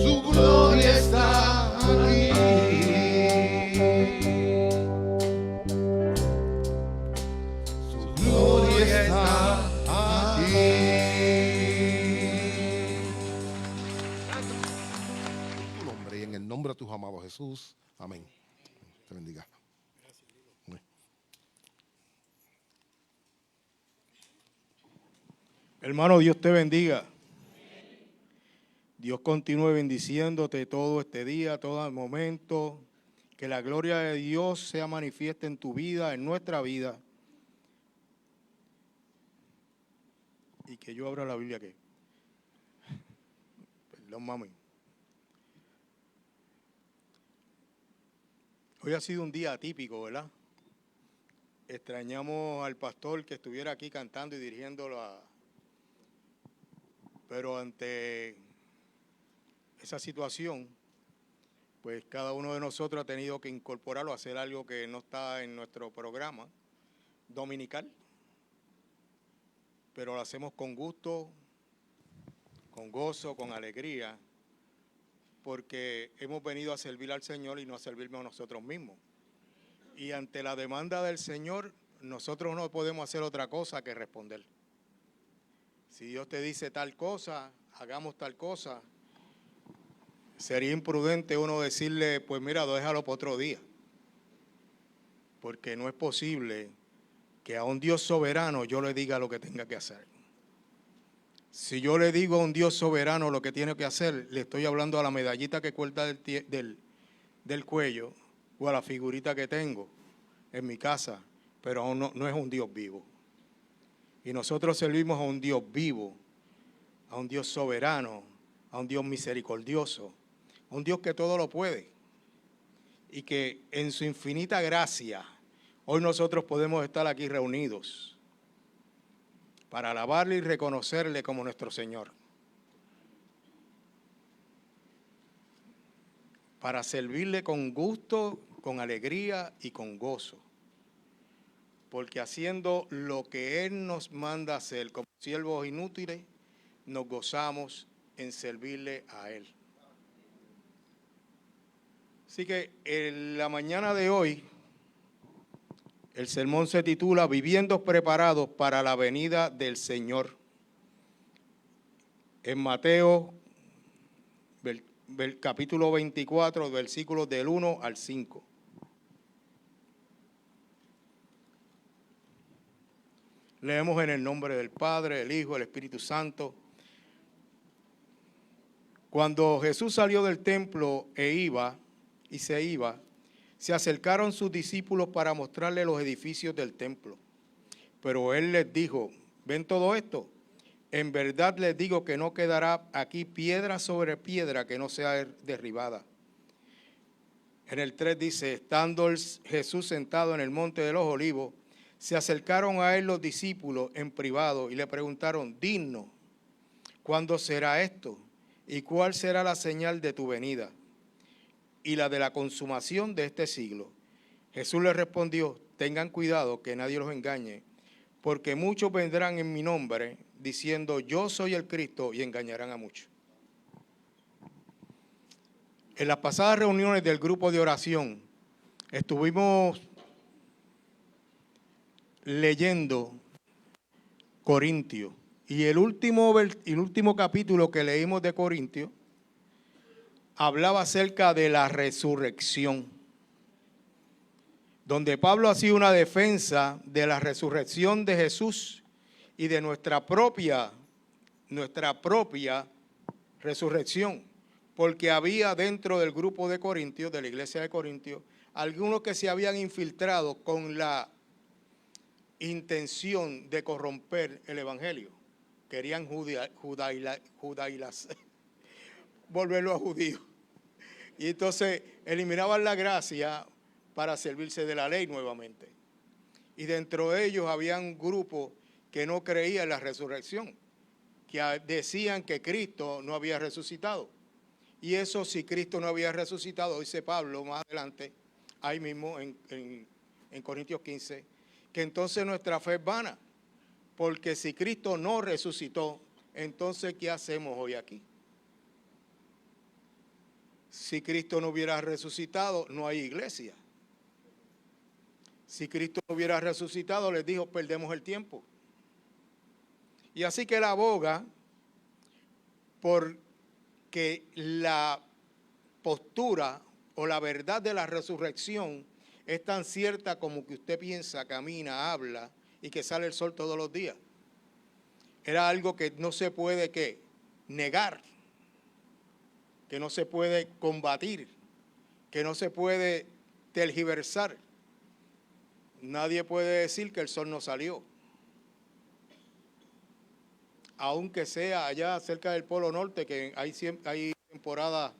su gloria está aquí. Su gloria está aquí. Tu nombre y en el nombre de tus amados Jesús. Amén. Te bendiga. Hermano, Dios te bendiga. Dios continúe bendiciéndote todo este día, todo el momento. Que la gloria de Dios sea manifiesta en tu vida, en nuestra vida. Y que yo abra la Biblia aquí. Perdón, mami. Hoy ha sido un día atípico, ¿verdad? Extrañamos al pastor que estuviera aquí cantando y dirigiéndolo Pero ante esa situación, pues cada uno de nosotros ha tenido que incorporarlo a hacer algo que no está en nuestro programa dominical, pero lo hacemos con gusto, con gozo, con alegría, porque hemos venido a servir al Señor y no a servirnos a nosotros mismos. Y ante la demanda del Señor, nosotros no podemos hacer otra cosa que responder. Si Dios te dice tal cosa, hagamos tal cosa, sería imprudente uno decirle, pues mira, déjalo para otro día. Porque no es posible que a un Dios soberano yo le diga lo que tenga que hacer. Si yo le digo a un Dios soberano lo que tiene que hacer, le estoy hablando a la medallita que cuelga del cuello o a la figurita que tengo en mi casa, pero aún no es un Dios vivo. Y nosotros servimos a un Dios vivo, a un Dios soberano, a un Dios misericordioso, a un Dios que todo lo puede. Y que en su infinita gracia, hoy nosotros podemos estar aquí reunidos para alabarle y reconocerle como nuestro Señor. Para servirle con gusto, con alegría y con gozo. Porque haciendo lo que Él nos manda hacer como siervos inútiles, nos gozamos en servirle a Él. Así que en la mañana de hoy, el sermón se titula Viviendo preparados para la venida del Señor. En Mateo, capítulo 24, versículos del 1 al 5. Leemos en el nombre del Padre, del Hijo, del Espíritu Santo. Cuando Jesús salió del templo se acercaron sus discípulos para mostrarle los edificios del templo. Pero él les dijo, ¿ven todo esto? En verdad les digo que no quedará aquí piedra sobre piedra que no sea derribada. En el 3 dice, estando Jesús sentado en el monte de los olivos, se acercaron a él los discípulos en privado y le preguntaron, dinos, ¿cuándo será esto? ¿Y cuál será la señal de tu venida y la de la consumación de este siglo? Jesús les respondió, tengan cuidado que nadie los engañe, porque muchos vendrán en mi nombre diciendo, yo soy el Cristo, y engañarán a muchos. En las pasadas reuniones del grupo de oración, estuvimos leyendo Corintios, y el último capítulo que leímos de Corintios hablaba acerca de la resurrección, donde Pablo hacía una defensa de la resurrección de Jesús y de nuestra propia resurrección, porque había dentro del grupo de Corintios, de la iglesia de Corintios, algunos que se habían infiltrado con la intención de corromper el evangelio. Querían volverlo a judío. Y entonces eliminaban la gracia para servirse de la ley nuevamente. Y dentro de ellos había un grupo que no creía en la resurrección, que decían que Cristo no había resucitado. Y eso, si Cristo no había resucitado, dice Pablo más adelante, ahí mismo en Corintios 15, que entonces nuestra fe es vana. Porque si Cristo no resucitó, entonces ¿qué hacemos hoy aquí? si Cristo no hubiera resucitado, no hay iglesia. Si Cristo no hubiera resucitado, les dijo, perdemos el tiempo. Y así que él aboga por que la postura o la verdad de la resurrección es tan cierta como que usted piensa, camina, habla y que sale el sol todos los días. Era algo que no se puede ¿qué? Negar, que no se puede combatir, que no se puede tergiversar. Nadie puede decir que el sol no salió. Aunque sea allá cerca del Polo Norte, que hay temporadas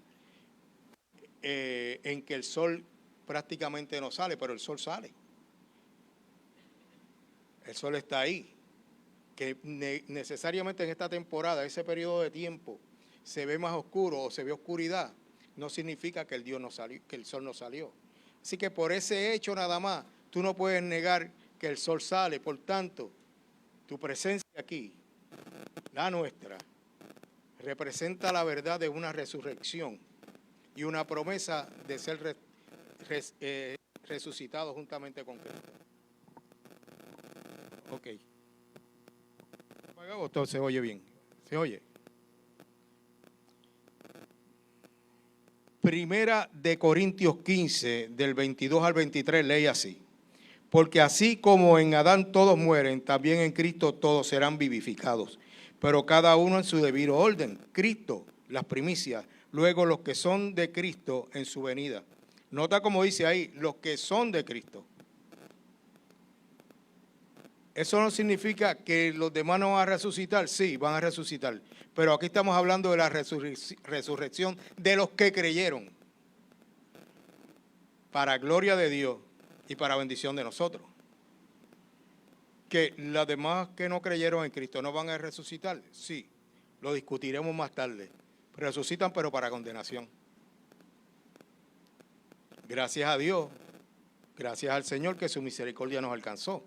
en que el sol prácticamente no sale, pero el sol sale. El sol está ahí. Que necesariamente en esta temporada, ese periodo de tiempo, se ve más oscuro o se ve oscuridad, no significa que el sol no salió. Así que por ese hecho nada más, tú no puedes negar que el sol sale. Por tanto, tu presencia aquí, la nuestra, representa la verdad de una resurrección y una promesa de ser resucitado juntamente con Cristo. Ok. ¿Esto se oye bien? ¿Se oye? Primera de Corintios 15, del 22 al 23, lee así. Porque así como en Adán todos mueren, también en Cristo todos serán vivificados. Pero cada uno en su debido orden. Cristo, las primicias. Luego los que son de Cristo en su venida. Nota como dice ahí, los que son de Cristo. Eso no significa que los demás no van a resucitar. Sí, van a resucitar. Pero aquí estamos hablando de la resurrección de los que creyeron. Para gloria de Dios y para bendición de nosotros. Que los demás que no creyeron en Cristo no van a resucitar. Sí, lo discutiremos más tarde. Resucitan, pero para condenación. Gracias a Dios, gracias al Señor que su misericordia nos alcanzó.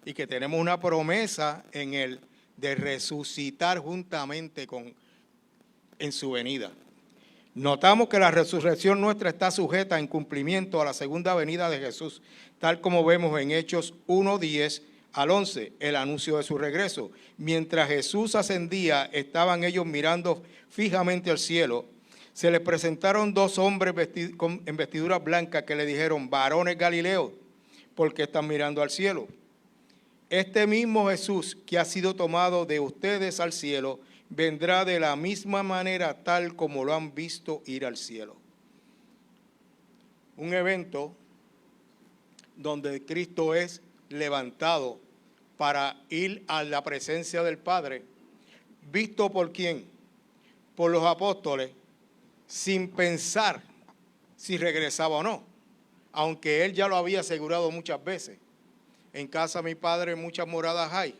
Y que tenemos una promesa en Él de resucitar juntamente en su venida. Notamos que la resurrección nuestra está sujeta en cumplimiento a la segunda venida de Jesús, tal como vemos en Hechos 1:10 al 11, el anuncio de su regreso. Mientras Jesús ascendía, estaban ellos mirando fijamente al cielo. Se les presentaron dos hombres en vestiduras blancas que le dijeron, varones Galileos, ¿por qué están mirando al cielo? Este mismo Jesús que ha sido tomado de ustedes al cielo, vendrá de la misma manera tal como lo han visto ir al cielo. Un evento donde Cristo es levantado para ir a la presencia del Padre, visto por ¿quién? Por los apóstoles, sin pensar si regresaba o no, aunque Él ya lo había asegurado muchas veces. En casa de mi Padre muchas moradas hay,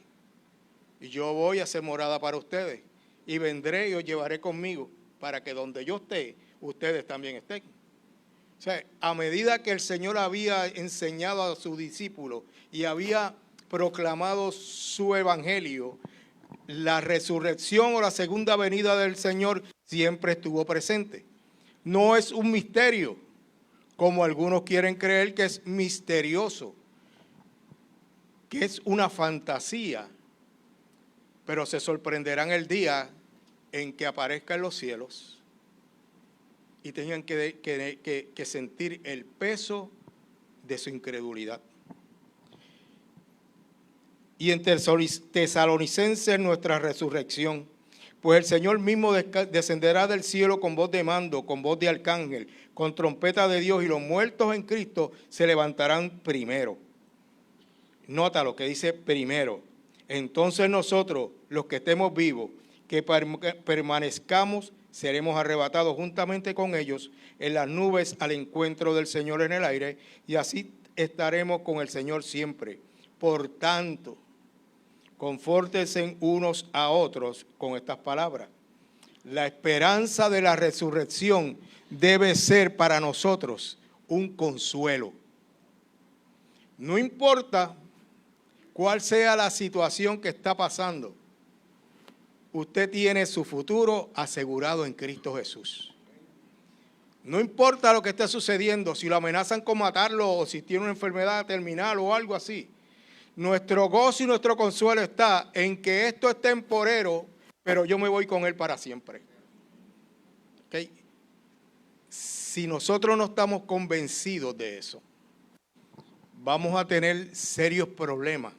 y yo voy a hacer morada para ustedes, y vendré y os llevaré conmigo, para que donde yo esté, ustedes también estén. O sea, a medida que el Señor había enseñado a sus discípulos y había proclamado su evangelio, la resurrección o la segunda venida del Señor siempre estuvo presente. No es un misterio, como algunos quieren creer que es misterioso, que es una fantasía, pero se sorprenderán el día en que aparezca en los cielos y tengan que sentir el peso de su incredulidad. Y en Tesalonicenses nuestra resurrección, pues el Señor mismo descenderá del cielo con voz de mando, con voz de arcángel, con trompeta de Dios, y los muertos en Cristo se levantarán primero. Nota lo que dice primero. Entonces nosotros, los que estemos vivos, que permanezcamos, seremos arrebatados juntamente con ellos en las nubes al encuentro del Señor en el aire, y así estaremos con el Señor siempre. Por tanto, confórtense unos a otros con estas palabras. La esperanza de la resurrección debe ser para nosotros un consuelo. No importa cuál sea la situación que está pasando, usted tiene su futuro asegurado en Cristo Jesús. No importa lo que esté sucediendo, si lo amenazan con matarlo o si tiene una enfermedad terminal o algo así. Nuestro gozo y nuestro consuelo está en que esto es temporero, pero yo me voy con Él para siempre. ¿Okay? Si nosotros no estamos convencidos de eso, vamos a tener serios problemas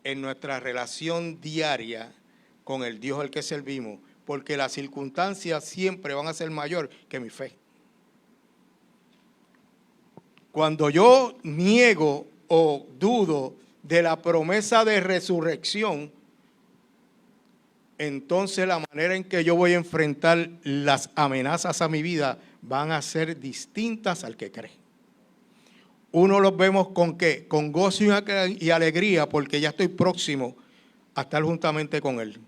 en nuestra relación diaria con el Dios al que servimos, porque las circunstancias siempre van a ser mayor que mi fe. Cuando yo niego o dudo de la promesa de resurrección, entonces la manera en que yo voy a enfrentar las amenazas a mi vida van a ser distintas al que cree. Uno los vemos con ¿qué? Con gozo y alegría porque ya estoy próximo a estar juntamente con Él.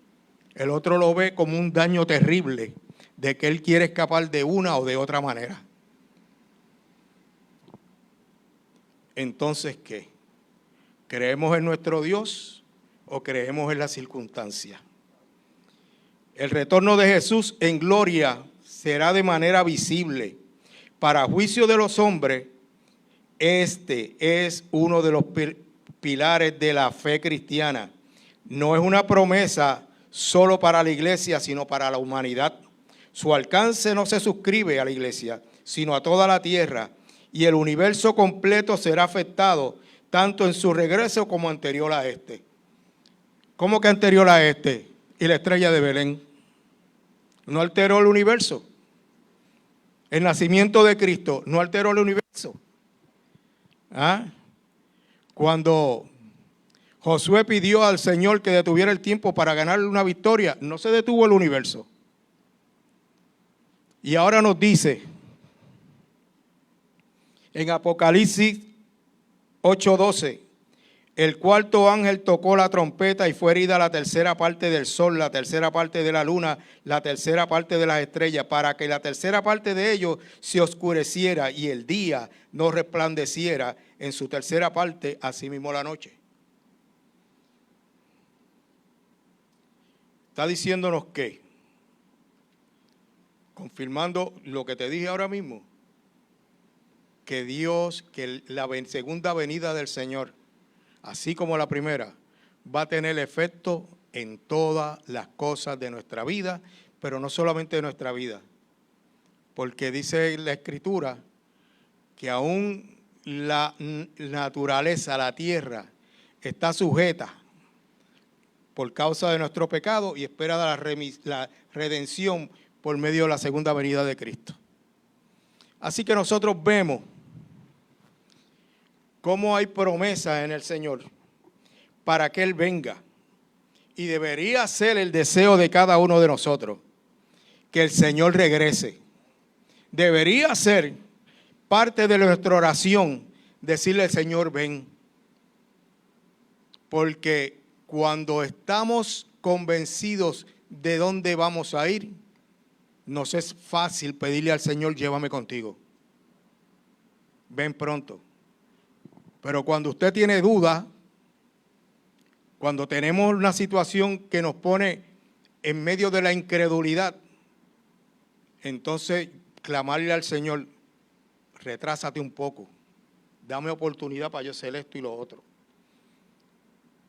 El otro lo ve como un daño terrible de que Él quiere escapar de una o de otra manera. Entonces, ¿qué? ¿Creemos en nuestro Dios o creemos en las circunstancias? El retorno de Jesús en gloria será de manera visible. Para juicio de los hombres, este es uno de los pilares de la fe cristiana. No es una promesa solo para la iglesia, sino para la humanidad. Su alcance no se suscribe a la iglesia, sino a toda la tierra. Y el universo completo será afectado, tanto en su regreso como anterior a este. ¿Cómo que anterior a este? Y la estrella de Belén no alteró el universo. El nacimiento de Cristo no alteró el universo. Cuando Josué pidió al Señor que detuviera el tiempo para ganarle una victoria, no se detuvo el universo. Y ahora nos dice en Apocalipsis 8:12, el cuarto ángel tocó la trompeta y fue herida la tercera parte del sol, la tercera parte de la luna, la tercera parte de las estrellas, para que la tercera parte de ellos se oscureciera y el día no resplandeciera en su tercera parte, así mismo la noche. Está diciéndonos que, confirmando lo que te dije ahora mismo, que Dios, que la segunda venida del Señor, así como la primera, va a tener efecto en todas las cosas de nuestra vida, pero no solamente de nuestra vida, porque dice la Escritura que aún la naturaleza, la tierra, está sujeta por causa de nuestro pecado y espera la redención por medio de la segunda venida de Cristo. Así que nosotros vemos cómo hay promesa en el Señor para que Él venga. Y debería ser el deseo de cada uno de nosotros que el Señor regrese. Debería ser parte de nuestra oración decirle al Señor, ven. Porque cuando estamos convencidos de dónde vamos a ir, nos es fácil pedirle al Señor, llévame contigo. Ven pronto. Pero cuando usted tiene duda, cuando tenemos una situación que nos pone en medio de la incredulidad, entonces clamarle al Señor, retrásate un poco, dame oportunidad para yo hacer esto y lo otro.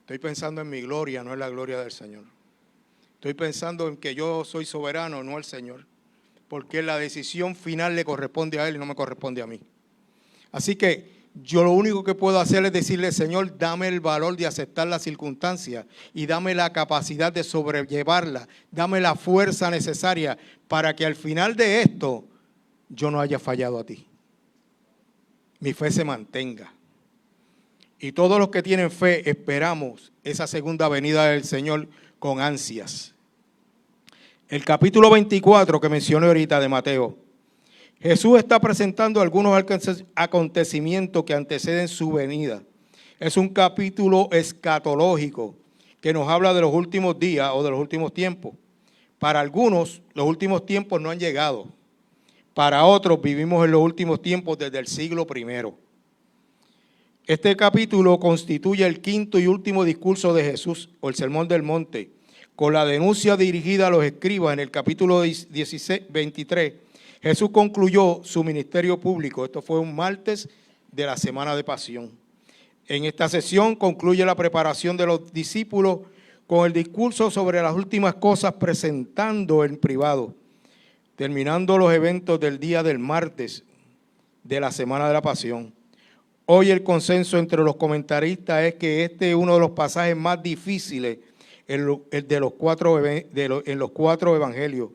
Estoy pensando en mi gloria, no en la gloria del Señor. Estoy pensando en que yo soy soberano, no el Señor, porque la decisión final le corresponde a Él y no me corresponde a mí. Así que yo lo único que puedo hacer es decirle, Señor, dame el valor de aceptar las circunstancias y dame la capacidad de sobrellevarla, dame la fuerza necesaria para que al final de esto yo no haya fallado a ti. Mi fe se mantenga. Y todos los que tienen fe esperamos esa segunda venida del Señor con ansias. El capítulo 24 que mencioné ahorita de Mateo, Jesús está presentando algunos acontecimientos que anteceden su venida. Es un capítulo escatológico que nos habla de los últimos días o de los últimos tiempos. Para algunos, los últimos tiempos no han llegado. Para otros, vivimos en los últimos tiempos desde el siglo I. Este capítulo constituye el quinto y último discurso de Jesús, o el Sermón del Monte, con la denuncia dirigida a los escribas en el capítulo 23, Jesús concluyó su ministerio público. Esto fue un martes de la Semana de Pasión. En esta sesión concluye la preparación de los discípulos con el discurso sobre las últimas cosas, presentando en privado, terminando los eventos del día del martes de la Semana de la Pasión. Hoy el consenso entre los comentaristas es que este es uno de los pasajes más difíciles en los cuatro evangelios.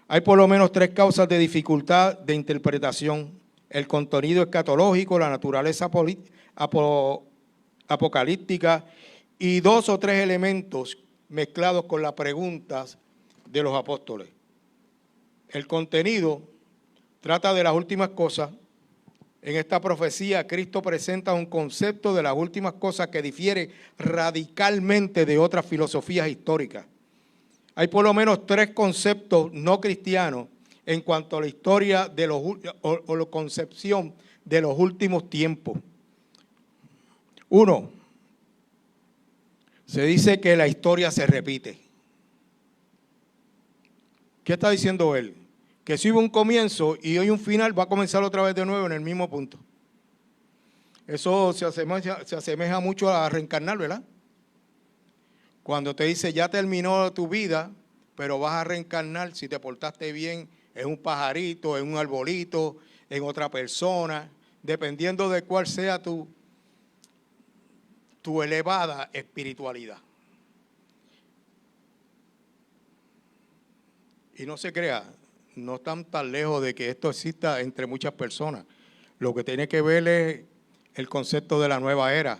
Hay por lo menos 3 causas de dificultad de interpretación: el contenido escatológico, la naturaleza apocalíptica y 2 o 3 elementos mezclados con las preguntas de los apóstoles. El contenido trata de las últimas cosas. En esta profecía, Cristo presenta un concepto de las últimas cosas que difiere radicalmente de otras filosofías históricas. Hay por lo menos 3 conceptos no cristianos en cuanto a la historia de o la concepción de los últimos tiempos. 1, se dice que la historia se repite. ¿Qué está diciendo él? Que si hubo un comienzo y hoy un final, va a comenzar otra vez de nuevo en el mismo punto. Eso se asemeja mucho a reencarnar, ¿verdad? Cuando te dice ya terminó tu vida, pero vas a reencarnar si te portaste bien en un pajarito, en un arbolito, en otra persona, dependiendo de cuál sea tu elevada espiritualidad. Y no se crea, no están tan lejos de que esto exista entre muchas personas. Lo que tiene que ver es el concepto de la nueva era,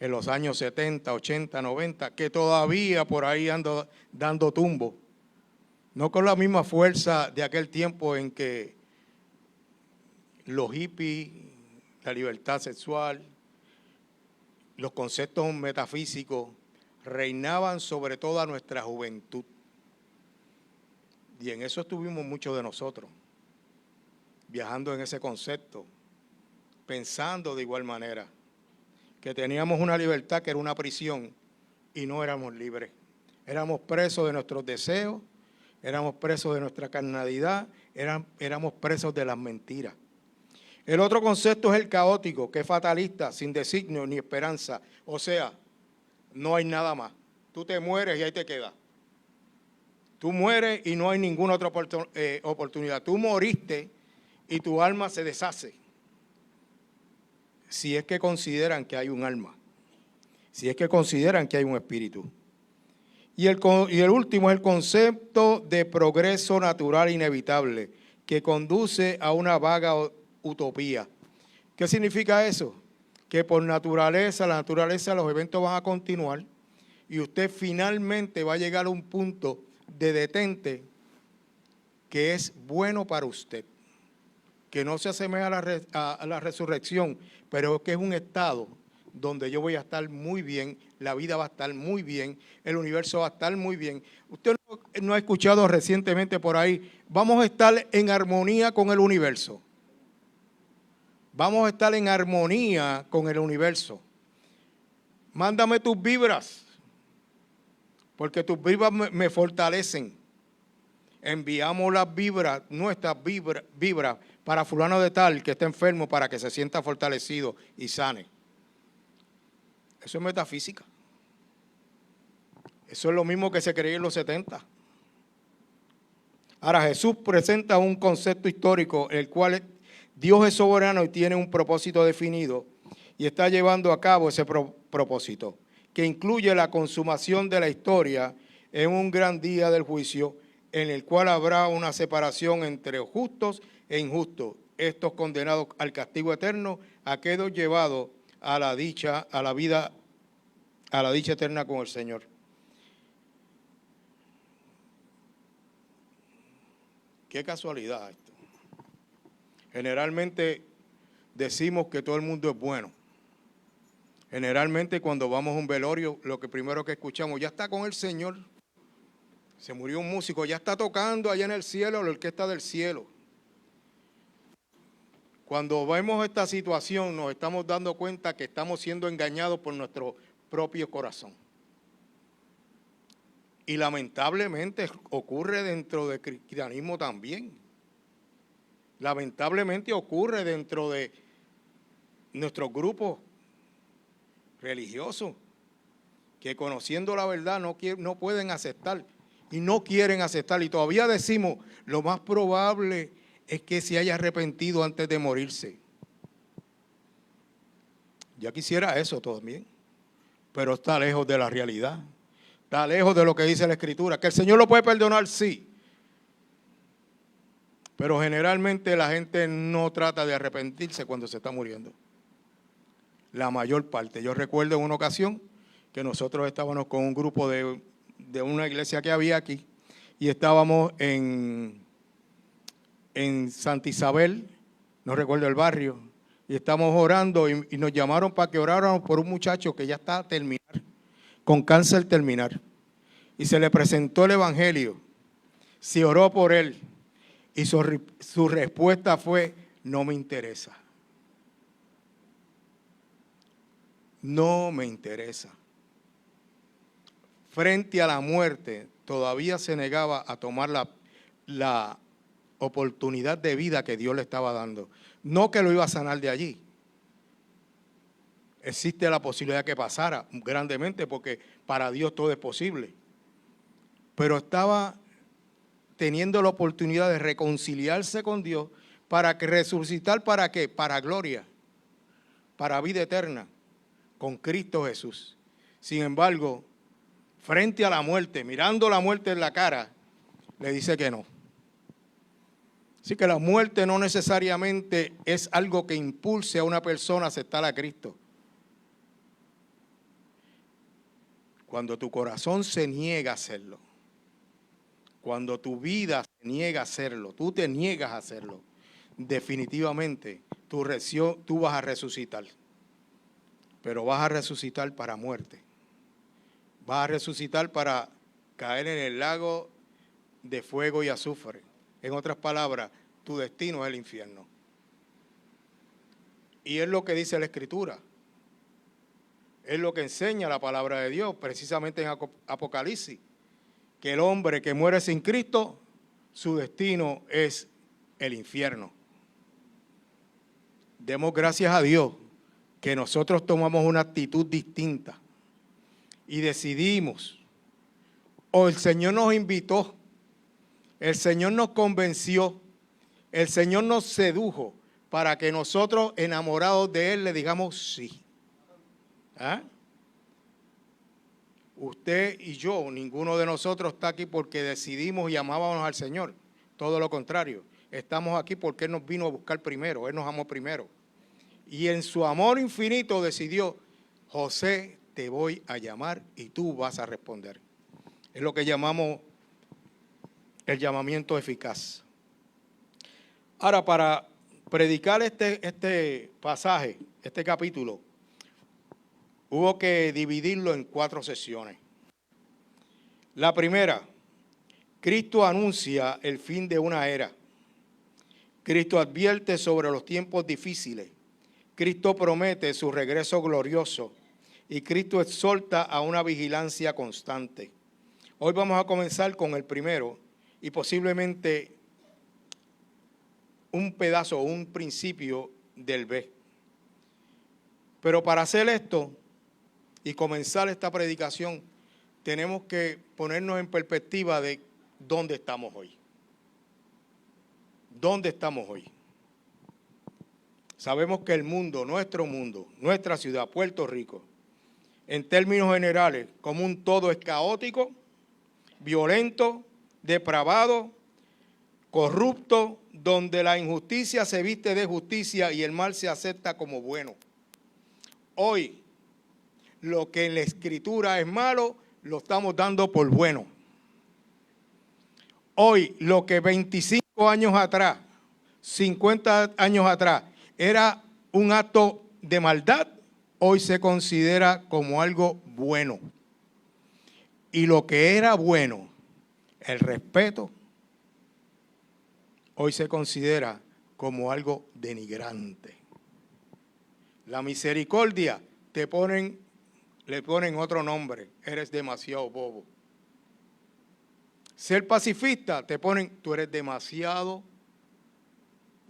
en los años 70, 80, 90, que todavía por ahí anda dando tumbo. No con la misma fuerza de aquel tiempo en que los hippies, la libertad sexual, los conceptos metafísicos reinaban sobre toda nuestra juventud. Y en eso estuvimos muchos de nosotros, viajando en ese concepto, pensando de igual manera, que teníamos una libertad que era una prisión y no éramos libres. Éramos presos de nuestros deseos, éramos presos de nuestra carnalidad, éramos presos de las mentiras. El otro concepto es el caótico, que es fatalista, sin designio ni esperanza. O sea, no hay nada más. Tú te mueres y ahí te quedas. Tú mueres y no hay ninguna otra oportunidad. Tú moriste y tu alma se deshace. Si es que consideran que hay un alma. Si es que consideran que hay un espíritu. Y el último es el concepto de progreso natural inevitable, que conduce a una vaga utopía. ¿Qué significa eso? Que por naturaleza, los eventos van a continuar y usted finalmente va a llegar a un punto de detente que es bueno para usted, que no se asemeja a la resurrección, pero que es un estado donde yo voy a estar muy bien, la vida va a estar muy bien, el universo va a estar muy bien. Usted no ha escuchado recientemente por ahí, vamos a estar en armonía con el universo. Vamos a estar en armonía con el universo. Mándame tus vibras, porque tus vibras me fortalecen. Enviamos las vibras, nuestras vibras, para fulano de tal que está enfermo, para que se sienta fortalecido y sane. Eso es metafísica. Eso es lo mismo que se creía en los 70. Ahora, Jesús presenta un concepto histórico, el cual Dios es soberano y tiene un propósito definido y está llevando a cabo ese propósito, que incluye la consumación de la historia en un gran día del juicio, en el cual habrá una separación entre justos e injustos, estos condenados al castigo eterno, aquellos llevados a la dicha eterna con el Señor. Qué casualidad esto. Generalmente decimos que todo el mundo es bueno. Generalmente cuando vamos a un velorio, lo que primero que escuchamos, ya está con el Señor. Se murió un músico, ya está tocando allá en el cielo, la orquesta del cielo. Cuando vemos esta situación, nos estamos dando cuenta que estamos siendo engañados por nuestro propio corazón. Y lamentablemente ocurre dentro del cristianismo también. lamentablemente ocurre dentro de nuestros grupos religiosos, que conociendo la verdad no pueden aceptar y no quieren aceptar. Y todavía decimos, lo más probable es que se haya arrepentido antes de morirse. Ya quisiera eso también, pero está lejos de la realidad. Está lejos de lo que dice la Escritura. ¿Que el Señor lo puede perdonar? Sí. Pero generalmente la gente no trata de arrepentirse cuando se está muriendo. La mayor parte. Yo recuerdo en una ocasión que nosotros estábamos con un grupo de una iglesia que había aquí y estábamos en Santa Isabel, no recuerdo el barrio, y estábamos orando y nos llamaron para que oráramos por un muchacho que ya está a terminar, con cáncer terminal. Y se le presentó el evangelio, se oró por él y su respuesta fue, no me interesa. No me interesa. Frente a la muerte, todavía se negaba a tomar la oportunidad de vida que Dios le estaba dando. No que lo iba a sanar de allí. Existe la posibilidad que pasara grandemente porque para Dios todo es posible. Pero estaba teniendo la oportunidad de reconciliarse con Dios para que resucitar, ¿para qué? Para gloria, para vida eterna, con Cristo Jesús. Sin embargo, frente a la muerte, mirando la muerte en la cara, le dice que no. Así que la muerte no necesariamente es algo que impulse a una persona a aceptar a Cristo. Cuando tu corazón se niega a hacerlo, cuando tu vida se niega a hacerlo, tú te niegas a hacerlo, definitivamente tú vas a resucitar. Pero vas a resucitar para muerte. Vas a resucitar para caer en el lago de fuego y azufre. En otras palabras, tu destino es el infierno. Y es lo que dice la Escritura. Es lo que enseña la palabra de Dios, precisamente en Apocalipsis. Que el hombre que muere sin Cristo, su destino es el infierno. Demos gracias a Dios que nosotros tomamos una actitud distinta y decidimos, o el Señor nos invitó, el Señor nos convenció, el Señor nos sedujo para que nosotros, enamorados de Él, le digamos sí. ¿Ah? Usted y yo, ninguno de nosotros está aquí porque decidimos y amábamos al Señor. Todo lo contrario, estamos aquí porque Él nos vino a buscar primero, Él nos amó primero. Y en su amor infinito decidió, José, te voy a llamar y tú vas a responder. Es lo que llamamos el llamamiento eficaz. Ahora, para predicar este pasaje, este capítulo, hubo que dividirlo en 4 sesiones. La primera, Cristo anuncia el fin de una era. Cristo advierte sobre los tiempos difíciles. Cristo promete su regreso glorioso y Cristo exhorta a una vigilancia constante. Hoy vamos a comenzar con el primero y posiblemente un pedazo, un principio del B. Pero para hacer esto y comenzar esta predicación, tenemos que ponernos en perspectiva de dónde estamos hoy. ¿Dónde estamos hoy? Sabemos que el mundo, nuestra ciudad, Puerto Rico, en términos generales, como un todo es caótico, violento, depravado, corrupto, donde la injusticia se viste de justicia y el mal se acepta como bueno. Hoy, lo que en la Escritura es malo, lo estamos dando por bueno. Hoy, lo que 25 años atrás, 50 años atrás, era un acto de maldad, hoy se considera como algo bueno. Y lo que era bueno, el respeto, hoy se considera como algo denigrante. La misericordia, le ponen otro nombre, eres demasiado bobo. Ser pacifista, te ponen, tú eres demasiado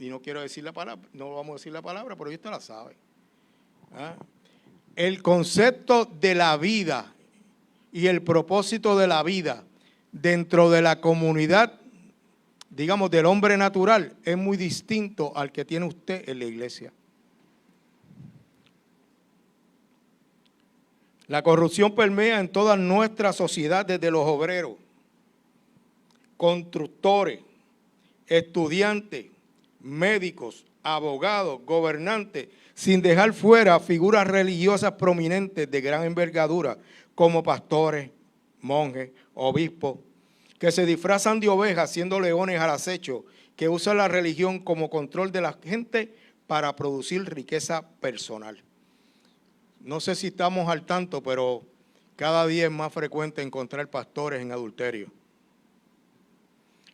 y no quiero decir la palabra, no vamos a decir la palabra, pero usted la sabe. ¿Ah? El concepto de la vida y el propósito de la vida dentro de la comunidad, digamos, del hombre natural, es muy distinto al que tiene usted en la iglesia. La corrupción permea en toda nuestra sociedad, desde los obreros, constructores, estudiantes, médicos, abogados, gobernantes, sin dejar fuera figuras religiosas prominentes de gran envergadura, como pastores, monjes, obispos, que se disfrazan de ovejas siendo leones al acecho, que usan la religión como control de la gente para producir riqueza personal. No sé si estamos al tanto, pero cada día es más frecuente encontrar pastores en adulterio.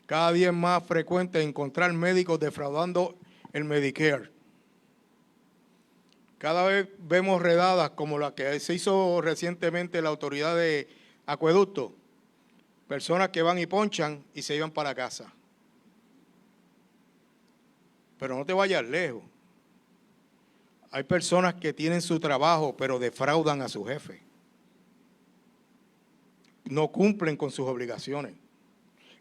Cada día es más frecuente encontrar médicos defraudando el Medicare. Cada vez vemos redadas como la que se hizo recientemente la autoridad de acueducto. Personas que van y ponchan y se iban para casa. Pero no te vayas lejos. Hay personas que tienen su trabajo, pero defraudan a su jefe. No cumplen con sus obligaciones.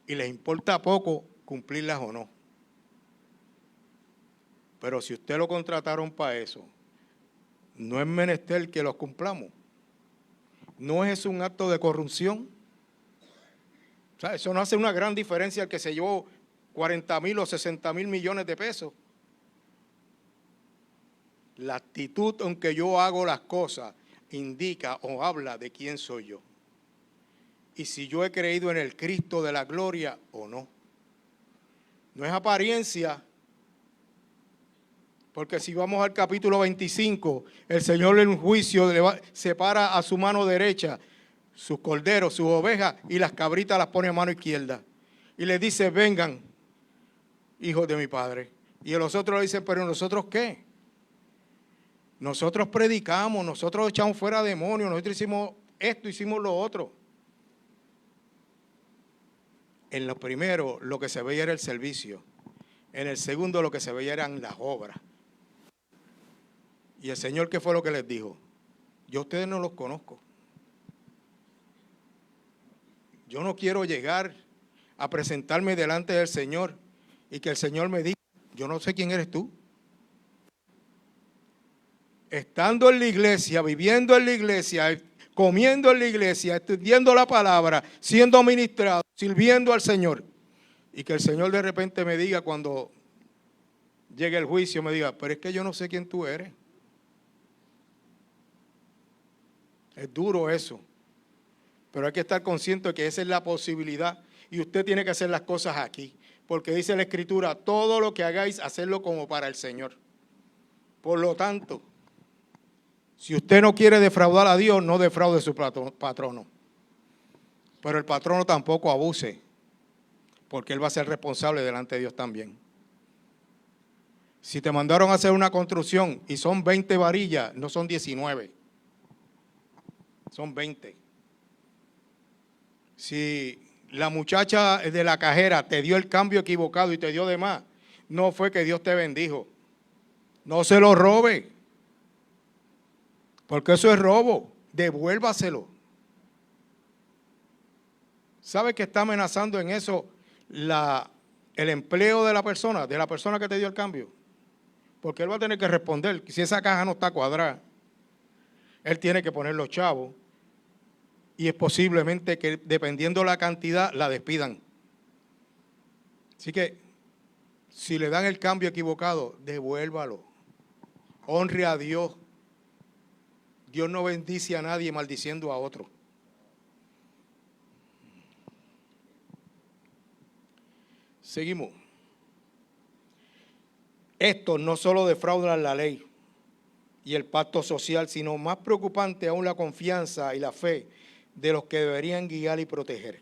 Y les importa poco cumplirlas o no. Pero si usted lo contrataron para eso, no es menester que los cumplamos. ¿No es un acto de corrupción? O sea, eso no hace una gran diferencia al que se llevó 40,000 o 60,000 millones de pesos. La actitud en que yo hago las cosas indica o habla de quién soy yo. Y si yo he creído en el Cristo de la gloria o no. No es apariencia, porque si vamos al capítulo 25, el Señor en un juicio separa a su mano derecha sus corderos, sus ovejas, y las cabritas las pone a mano izquierda. Y les dice, vengan, hijos de mi Padre. Y los otros le dicen, pero ¿nosotros qué? Nosotros predicamos, nosotros echamos fuera demonios, nosotros hicimos esto, hicimos lo otro. En lo primero, lo que se veía era el servicio. En el segundo, lo que se veía eran las obras. Y el Señor, ¿qué fue lo que les dijo? Yo a ustedes no los conozco. Yo no quiero llegar a presentarme delante del Señor y que el Señor me diga, yo no sé quién eres tú. Estando en la iglesia, viviendo en la iglesia, comiendo en la iglesia, estudiando la palabra, siendo ministrado, sirviendo al Señor. Y que el Señor de repente me diga cuando llegue el juicio, me diga, pero es que yo no sé quién tú eres. Es duro eso. Pero hay que estar consciente de que esa es la posibilidad y usted tiene que hacer las cosas aquí. Porque dice la Escritura, todo lo que hagáis, hacerlo como para el Señor. Por lo tanto, si usted no quiere defraudar a Dios, no defraude a su patrono. Pero el patrono tampoco abuse, porque él va a ser responsable delante de Dios también. Si te mandaron a hacer una construcción y son 20 varillas, no son 19. Son 20. Si la muchacha de la cajera te dio el cambio equivocado y te dio de más, no fue que Dios te bendijo. No se lo robe, porque eso es robo. Devuélvaselo. ¿Sabe que está amenazando en eso el empleo de la persona que te dio el cambio? Porque él va a tener que responder. Si esa caja no está cuadrada, él tiene que poner los chavos. Y es posiblemente que, dependiendo la cantidad, la despidan. Así que, si le dan el cambio equivocado, devuélvalo. Honre a Dios. Dios no bendice a nadie maldiciendo a otro. Seguimos. Estos no solo defraudan la ley y el pacto social, sino más preocupante aún la confianza y la fe de los que deberían guiar y proteger.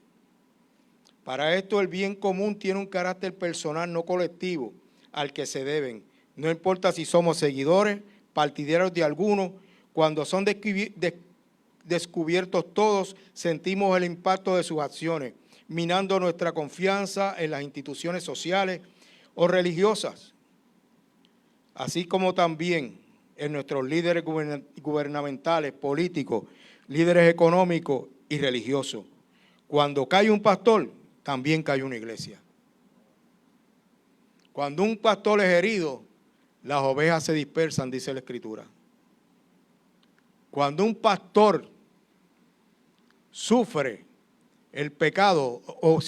Para esto el bien común tiene un carácter personal, no colectivo, al que se deben. No importa si somos seguidores, partidarios de alguno, cuando son descubiertos todos, sentimos el impacto de sus acciones, minando nuestra confianza en las instituciones sociales o religiosas. así como también en nuestros líderes gubernamentales, políticos, líderes económicos y religiosos. Cuando cae un pastor, también cae una iglesia. Cuando un pastor es herido, las ovejas se dispersan, dice la Escritura. Cuando un pastor sufre el pecado o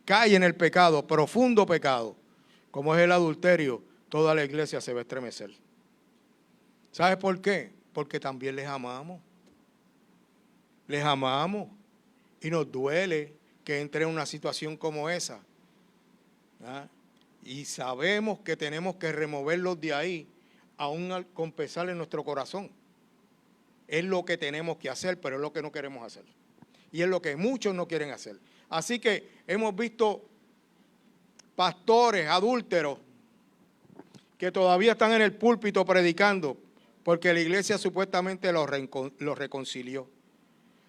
cae en el pecado, profundo pecado, como es el adulterio, toda la iglesia se va a estremecer. ¿Sabes por qué? Porque también les amamos. Les amamos y nos duele que entre en una situación como esa. ¿Ah? Y sabemos que tenemos que removerlos de ahí, aún con pesar en nuestro corazón. Es lo que tenemos que hacer, pero es lo que no queremos hacer. Y es lo que muchos no quieren hacer. Así que hemos visto pastores adúlteros que todavía están en el púlpito predicando, porque la iglesia supuestamente los reconcilió.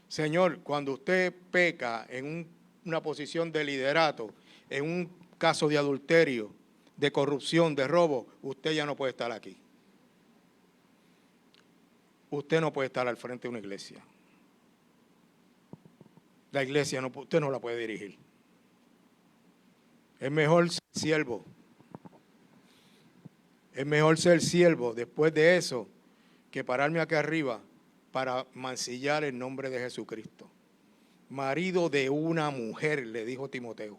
Señor, cuando usted peca en una posición de liderato, en un caso de adulterio, de corrupción, de robo, usted ya no puede estar aquí. Usted no puede estar al frente de una iglesia. La iglesia, usted no la puede dirigir. Es mejor ser siervo. Es mejor ser siervo después de eso que pararme aquí arriba para mancillar el nombre de Jesucristo. Marido de una mujer, le dijo Timoteo.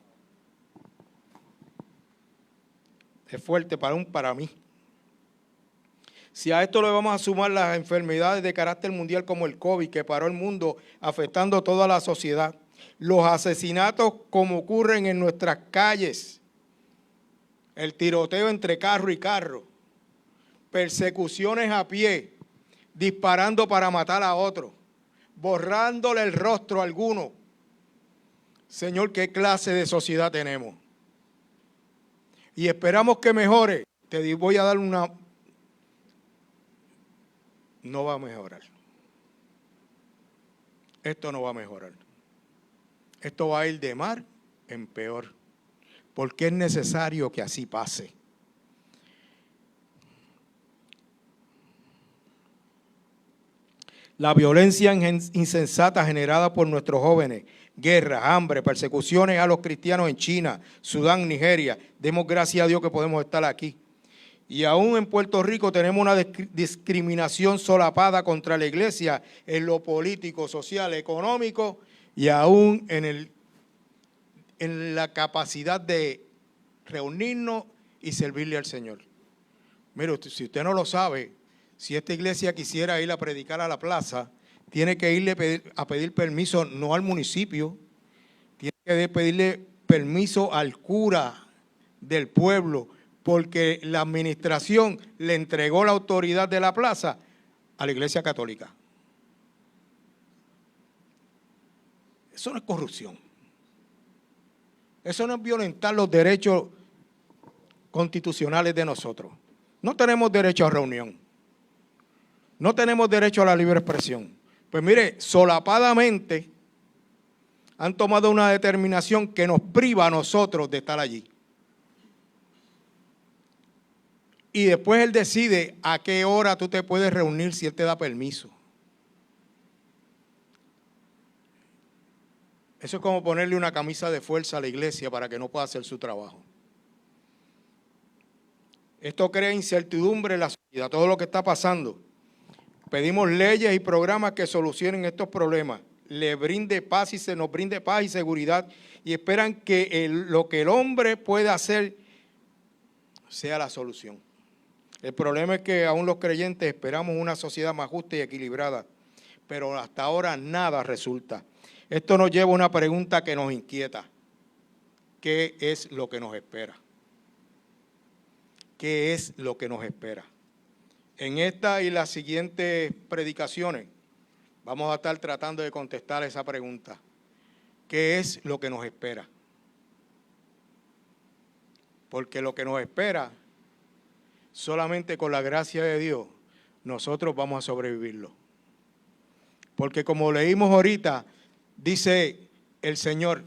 Es fuerte para mí. Si a esto le vamos a sumar las enfermedades de carácter mundial como el COVID, que paró el mundo afectando a toda la sociedad, los asesinatos como ocurren en nuestras calles, el tiroteo entre carro y carro, persecuciones a pie, disparando para matar a otro, borrándole el rostro a alguno. Señor, ¿qué clase de sociedad tenemos? Y esperamos que mejore. Te voy a dar una... No va a mejorar. Esto no va a mejorar. Esto va a ir de mal en peor, porque es necesario que así pase. La violencia insensata generada por nuestros jóvenes, guerras, hambre, persecuciones a los cristianos en China, Sudán, Nigeria. Demos gracias a Dios que podemos estar aquí. Y aún en Puerto Rico tenemos una discriminación solapada contra la iglesia en lo político, social, económico y aún en la capacidad de reunirnos y servirle al Señor. Mire, si usted no lo sabe, si esta iglesia quisiera ir a predicar a la plaza, tiene que irle a pedir permiso no al municipio, tiene que pedirle permiso al cura del pueblo, porque la administración le entregó la autoridad de la plaza a la iglesia católica. Eso no es corrupción. Eso no es violentar los derechos constitucionales de nosotros. No tenemos derecho a reunión. No tenemos derecho a la libre expresión. Pues mire, solapadamente han tomado una determinación que nos priva a nosotros de estar allí. Y después él decide a qué hora tú te puedes reunir si él te da permiso. Eso es como ponerle una camisa de fuerza a la iglesia para que no pueda hacer su trabajo. Esto crea incertidumbre en la sociedad, todo lo que está pasando. Pedimos leyes y programas que solucionen estos problemas, le brinde paz y se nos brinde paz y seguridad y esperan que lo que el hombre puede hacer sea la solución. El problema es que aún los creyentes esperamos una sociedad más justa y equilibrada, pero hasta ahora nada resulta. Esto nos lleva a una pregunta que nos inquieta. ¿Qué es lo que nos espera? ¿Qué es lo que nos espera? En esta y las siguientes predicaciones vamos a estar tratando de contestar esa pregunta. ¿Qué es lo que nos espera? Porque lo que nos espera, solamente con la gracia de Dios, nosotros vamos a sobrevivirlo. Porque como leímos ahorita, dice el Señor,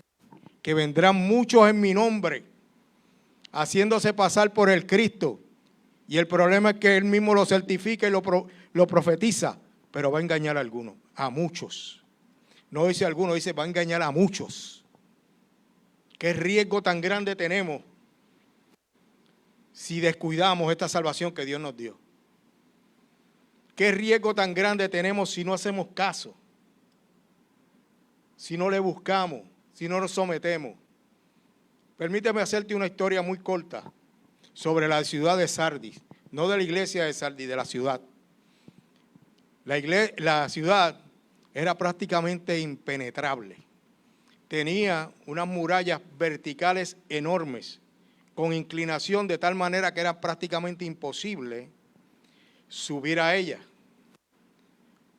que vendrán muchos en mi nombre, haciéndose pasar por el Cristo, Y el problema es que él mismo lo certifica y lo profetiza, pero va a engañar a algunos, a muchos. No dice a algunos, dice va a engañar a muchos. ¿Qué riesgo tan grande tenemos si descuidamos esta salvación que Dios nos dio? ¿Qué riesgo tan grande tenemos si no hacemos caso? Si no le buscamos, si no nos sometemos. Permíteme hacerte una historia muy corta sobre la ciudad de Sardis, no de la iglesia de Sardis, de la ciudad. La ciudad era prácticamente impenetrable. Tenía unas murallas verticales enormes, con inclinación de tal manera que era prácticamente imposible subir a ella.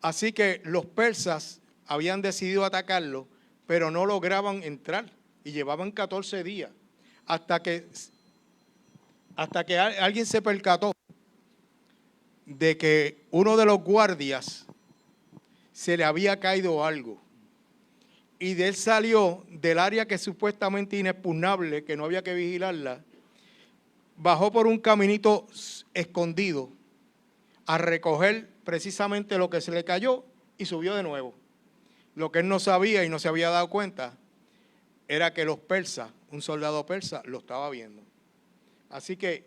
Así que los persas habían decidido atacarlo, pero no lograban entrar y llevaban 14 días hasta que alguien se percató de que uno de los guardias se le había caído algo y de él salió del área que supuestamente inexpugnable, que no había que vigilarla, bajó por un caminito escondido a recoger precisamente lo que se le cayó y subió de nuevo. Lo que él no sabía y no se había dado cuenta era que los persas, un soldado persa, lo estaba viendo. Así que,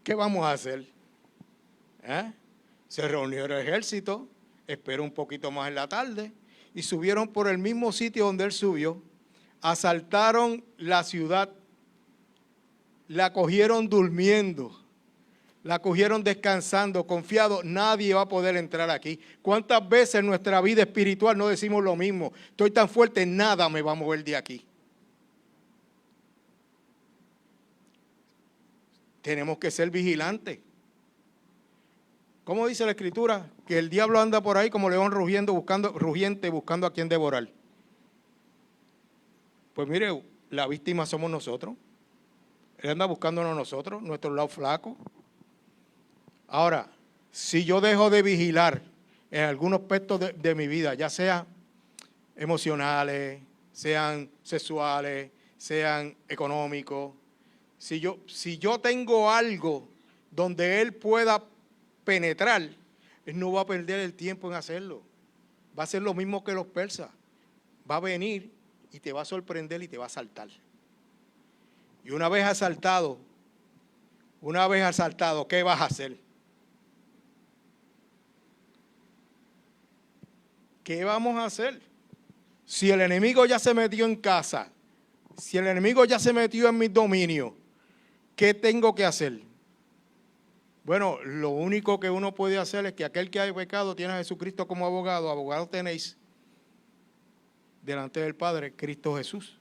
¿qué vamos a hacer? Se reunió el ejército, esperó un poquito más en la tarde y subieron por el mismo sitio donde él subió, asaltaron la ciudad, la cogieron durmiendo, la cogieron descansando, confiado, nadie va a poder entrar aquí. ¿Cuántas veces en nuestra vida espiritual no decimos lo mismo? Estoy tan fuerte, nada me va a mover de aquí. Tenemos que ser vigilantes. ¿Cómo dice la Escritura? Que el diablo anda por ahí como león rugiente, buscando a quien devorar. Pues mire, la víctima somos nosotros. Él anda buscándonos nosotros, nuestro lado flaco. Ahora, si yo dejo de vigilar en algunos aspectos de mi vida, ya sean emocionales, sean sexuales, sean económicos, si yo tengo algo donde él pueda penetrar, él no va a perder el tiempo en hacerlo. Va a ser lo mismo que los persas. Va a venir y te va a sorprender y te va a asaltar. Y una vez asaltado, ¿qué vas a hacer? ¿Qué vamos a hacer? Si el enemigo ya se metió en casa, si el enemigo ya se metió en mis dominios, ¿qué tengo que hacer? Bueno, lo único que uno puede hacer es que aquel que haya pecado tiene a Jesucristo como abogado. Abogado tenéis delante del Padre, Cristo Jesús.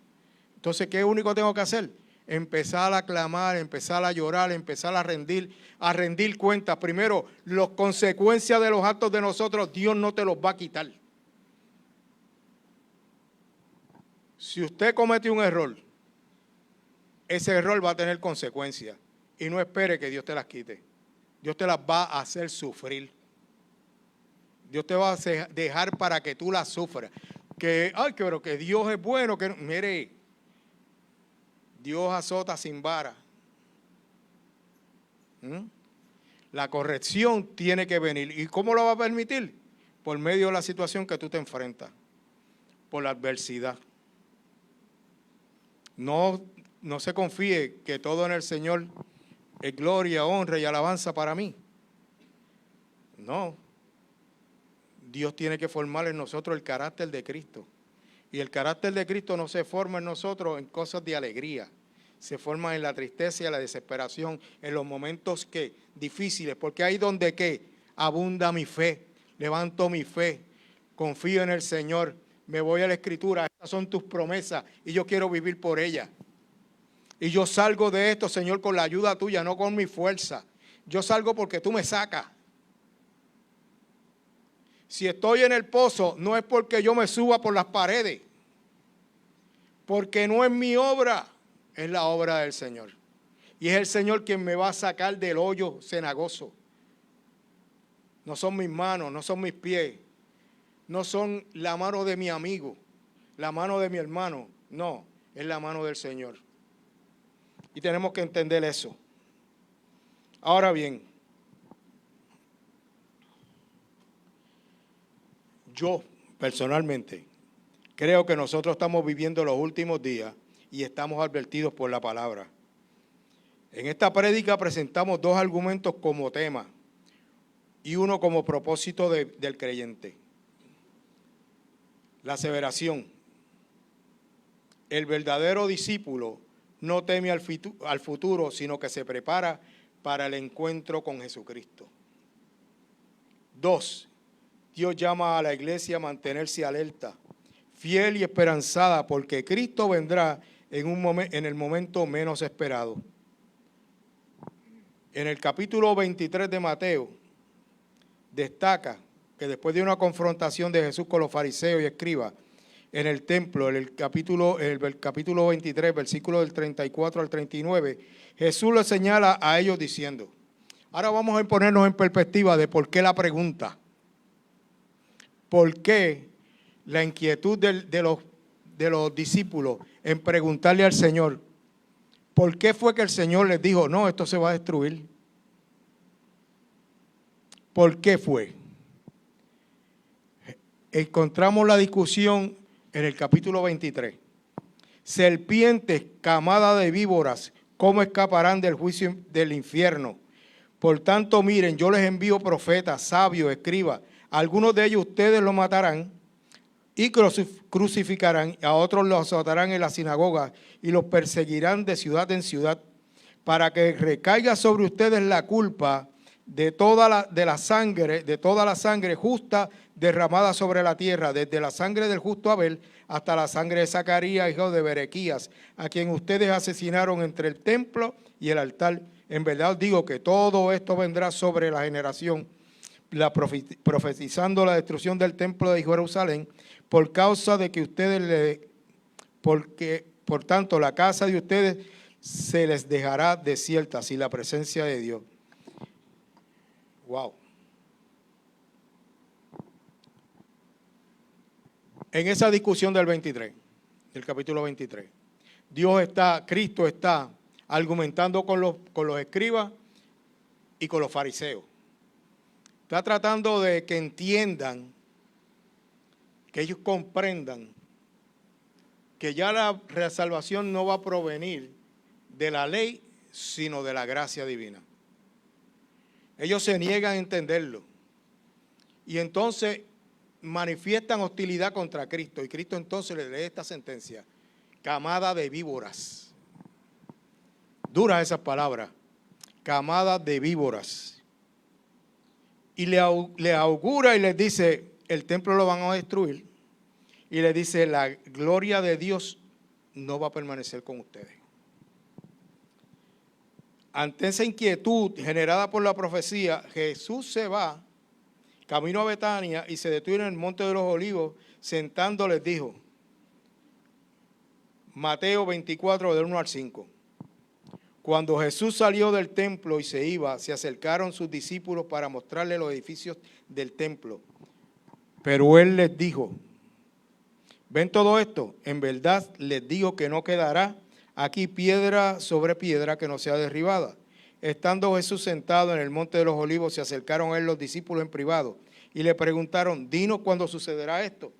Entonces, ¿qué único tengo que hacer? Empezar a clamar, empezar a llorar, empezar a rendir cuentas. Primero, las consecuencias de los actos de nosotros, Dios no te los va a quitar. Si usted comete un error, ese error va a tener consecuencias. Y no espere que Dios te las quite. Dios te las va a hacer sufrir. Dios te va a dejar para que tú las sufras. Pero que Dios es bueno. Mire, Dios azota sin vara. La corrección tiene que venir. ¿Y cómo lo va a permitir? Por medio de la situación que tú te enfrentas. Por la adversidad. No se confíe que todo en el Señor es gloria, honra y alabanza para mí. No. Dios tiene que formar en nosotros el carácter de Cristo. Y el carácter de Cristo no se forma en nosotros en cosas de alegría. Se forma en la tristeza y en la desesperación, en los momentos difíciles. Porque ahí donde abunda mi fe, levanto mi fe, confío en el Señor, me voy a la Escritura. Estas son tus promesas y yo quiero vivir por ellas. Y yo salgo de esto, Señor, con la ayuda tuya, no con mi fuerza. Yo salgo porque tú me sacas. Si estoy en el pozo, no es porque yo me suba por las paredes. Porque no es mi obra, es la obra del Señor. Y es el Señor quien me va a sacar del hoyo cenagoso. No son mis manos, no son mis pies. No son la mano de mi amigo, la mano de mi hermano. No, es la mano del Señor. Y tenemos que entender eso. Ahora bien, yo personalmente creo que nosotros estamos viviendo los últimos días y estamos advertidos por la palabra. En esta prédica presentamos dos argumentos como tema y uno como propósito del creyente. La aseveración: el verdadero discípulo no teme al futuro, sino que se prepara para el encuentro con Jesucristo. 2. Dios llama a la iglesia a mantenerse alerta, fiel y esperanzada, porque Cristo vendrá en el momento menos esperado. En el capítulo 23 de Mateo destaca que después de una confrontación de Jesús con los fariseos y escribas en el templo, en el capítulo 23, versículos del 34 al 39, Jesús le señala a ellos diciendo, ahora vamos a ponernos en perspectiva de por qué la pregunta, por qué la inquietud de los discípulos en preguntarle al Señor, ¿por qué fue que el Señor les dijo, no, esto se va a destruir? ¿Por qué fue? Encontramos la discusión en el capítulo 23. Serpientes, camada de víboras, ¿cómo escaparán del juicio del infierno? Por tanto, miren, yo les envío profetas, sabios, escribas. Algunos de ellos ustedes los matarán y crucificarán, a otros los azotarán en la sinagoga y los perseguirán de ciudad en ciudad, para que recaiga sobre ustedes la culpa de toda la sangre justa derramada sobre la tierra, desde la sangre del justo Abel hasta la sangre de Zacarías, hijo de Berequías, a quien ustedes asesinaron entre el templo y el altar. En verdad os digo que todo esto vendrá sobre la generación, profetizando la destrucción del templo de Jerusalén, por causa de que por tanto la casa de ustedes se les dejará desierta sin la presencia de Dios. Wow. En esa discusión del capítulo 23, Cristo está argumentando con los escribas y con los fariseos. Está tratando de que entiendan, que ellos comprendan que ya la salvación no va a provenir de la ley, sino de la gracia divina. Ellos se niegan a entenderlo y entonces manifiestan hostilidad contra Cristo, y Cristo entonces le lee esta sentencia: camada de víboras. Duras esas palabras, camada de víboras. Y le augura y les dice, el templo lo van a destruir, y le dice, la gloria de Dios no va a permanecer con ustedes. Ante esa inquietud generada por la profecía, Jesús se va camino a Betania y se detuvo en el monte de los olivos. Sentando les dijo, Mateo 24, del 1 al 5. Cuando Jesús salió del templo y se iba, se acercaron sus discípulos para mostrarle los edificios del templo. Pero él les dijo, ¿ven todo esto? En verdad les digo que no quedará aquí piedra sobre piedra que no sea derribada. Estando Jesús sentado en el monte de los olivos, se acercaron a él los discípulos en privado y le preguntaron, dinos cuándo sucederá esto.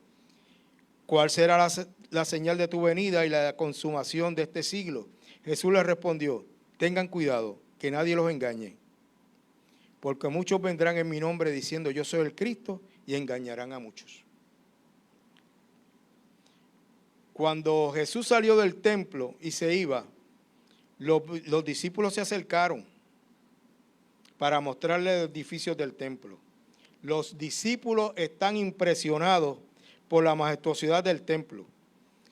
¿Cuál será la señal de tu venida y la consumación de este siglo? Jesús les respondió, tengan cuidado, que nadie los engañe, porque muchos vendrán en mi nombre diciendo yo soy el Cristo y engañarán a muchos. Cuando Jesús salió del templo y se iba, los discípulos se acercaron para mostrarle los edificios del templo. Los discípulos están impresionados por la majestuosidad del templo.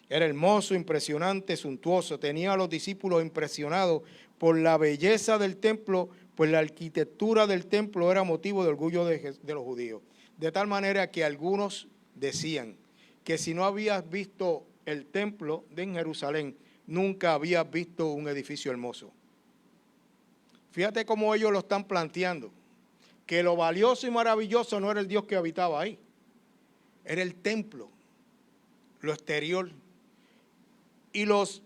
Era hermoso, impresionante, suntuoso. Tenía a los discípulos impresionados por la belleza del templo, pues la arquitectura del templo era motivo de orgullo de los judíos. De tal manera que algunos decían que si no habías visto el templo de Jerusalén, nunca habías visto un edificio hermoso. Fíjate cómo ellos lo están planteando, que lo valioso y maravilloso no era el Dios que habitaba ahí, era el templo, lo exterior. Y los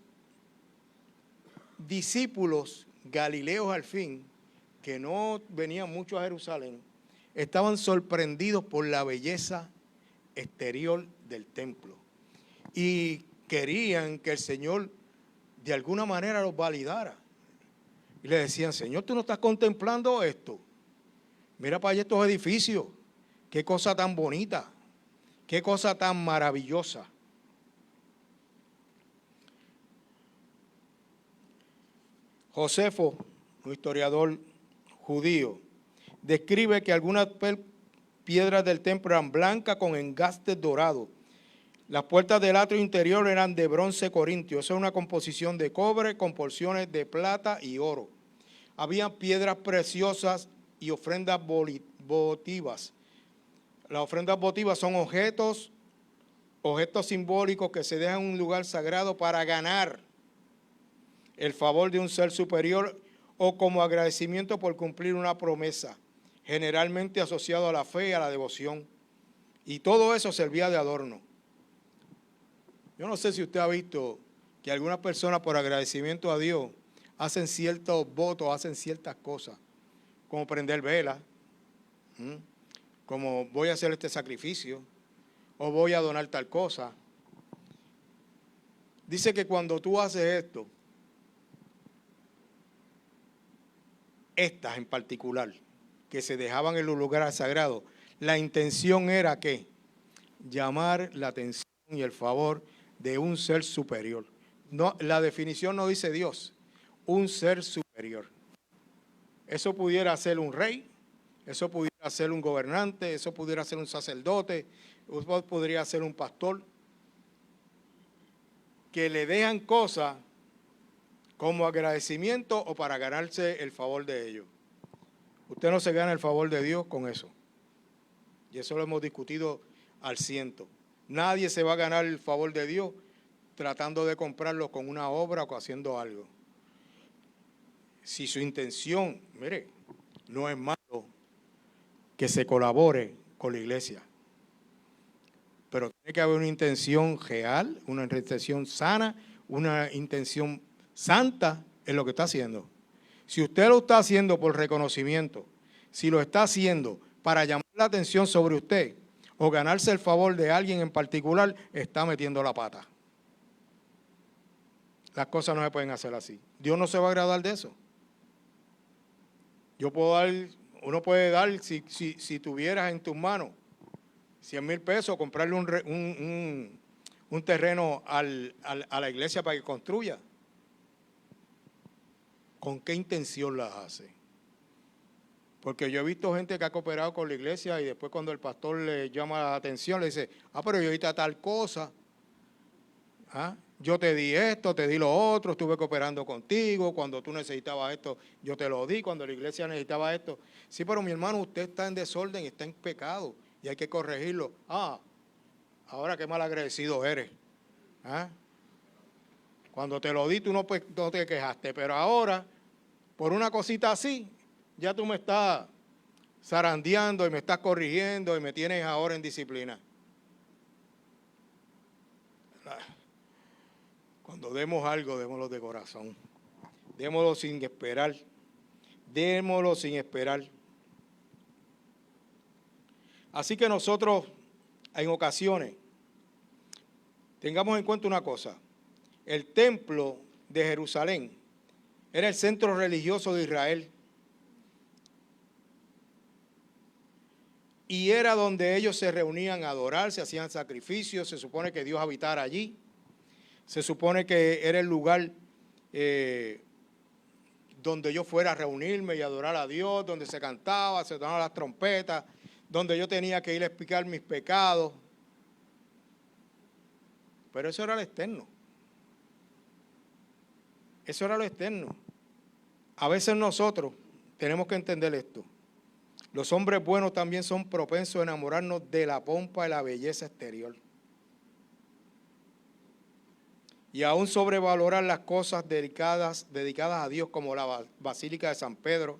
discípulos galileos al fin que no venían mucho a Jerusalén, estaban sorprendidos por la belleza exterior del templo y querían que el Señor de alguna manera los validara. Y le decían, Señor, ¿tú no estás contemplando esto? Mira para allá estos edificios, qué cosa tan bonita, qué cosa tan maravillosa. Josefo, un historiador judío, describe que algunas piedras del templo eran blancas con engastes dorados. Las puertas del atrio interior eran de bronce corintio. Eso es una composición de cobre con porciones de plata y oro. Había piedras preciosas y ofrendas votivas. Las ofrendas votivas son objetos simbólicos que se dejan en un lugar sagrado para ganar el favor de un ser superior o como agradecimiento por cumplir una promesa, generalmente asociado a la fe y a la devoción. Y todo eso servía de adorno. Yo no sé si usted ha visto que algunas personas por agradecimiento a Dios hacen ciertos votos, hacen ciertas cosas, como prender velas, como voy a hacer este sacrificio, o voy a donar tal cosa. Dice que cuando tú haces esto, estas en particular, que se dejaban en los lugares sagrados, la intención era que llamar la atención y el favor de un ser superior. No, la definición no dice Dios, un ser superior. Eso pudiera ser un rey, eso pudiera ser un gobernante, eso pudiera ser un sacerdote, eso podría ser un pastor, que le dejan cosas como agradecimiento o para ganarse el favor de ellos. Usted no se gana el favor de Dios con eso. Y eso lo hemos discutido al ciento. Nadie se va a ganar el favor de Dios tratando de comprarlo con una obra o haciendo algo. Si su intención, mire, no es malo que se colabore con la iglesia, pero tiene que haber una intención real, una intención sana, una intención santa en lo que está haciendo. Si usted lo está haciendo por reconocimiento, si lo está haciendo para llamar la atención sobre usted o ganarse el favor de alguien en particular, está metiendo la pata. Las cosas no se pueden hacer así. Dios no se va a agradar de eso. Uno puede dar, si tuvieras en tus manos 100,000 pesos, comprarle un terreno a la iglesia para que construya. ¿Con qué intención las hace? Porque yo he visto gente que ha cooperado con la iglesia y después cuando el pastor le llama la atención, le dice, pero yo ahorita tal cosa, yo te di esto, te di lo otro, estuve cooperando contigo, cuando tú necesitabas esto, yo te lo di, cuando la iglesia necesitaba esto. Sí, pero mi hermano, usted está en desorden, está en pecado y hay que corregirlo. Ahora qué mal agradecido eres. Cuando te lo di, tú no te quejaste, pero ahora, por una cosita así, ya tú me estás zarandeando y me estás corrigiendo y me tienes ahora en disciplina. Cuando demos algo, démoslo de corazón. Démoslo sin esperar. Démoslo sin esperar. Así que nosotros, en ocasiones, tengamos en cuenta una cosa. El templo de Jerusalén era el centro religioso de Israel. Y era donde ellos se reunían a adorar, se hacían sacrificios, se supone que Dios habitara allí. Se supone que era el lugar donde yo fuera a reunirme y adorar a Dios, donde se cantaba, se tocaban las trompetas, donde yo tenía que ir a explicar mis pecados. Pero eso era lo externo. Eso era lo externo. A veces nosotros tenemos que entender esto. Los hombres buenos también son propensos a enamorarnos de la pompa y la belleza exterior. Y aún sobrevalorar las cosas dedicadas a Dios, como la Basílica de San Pedro,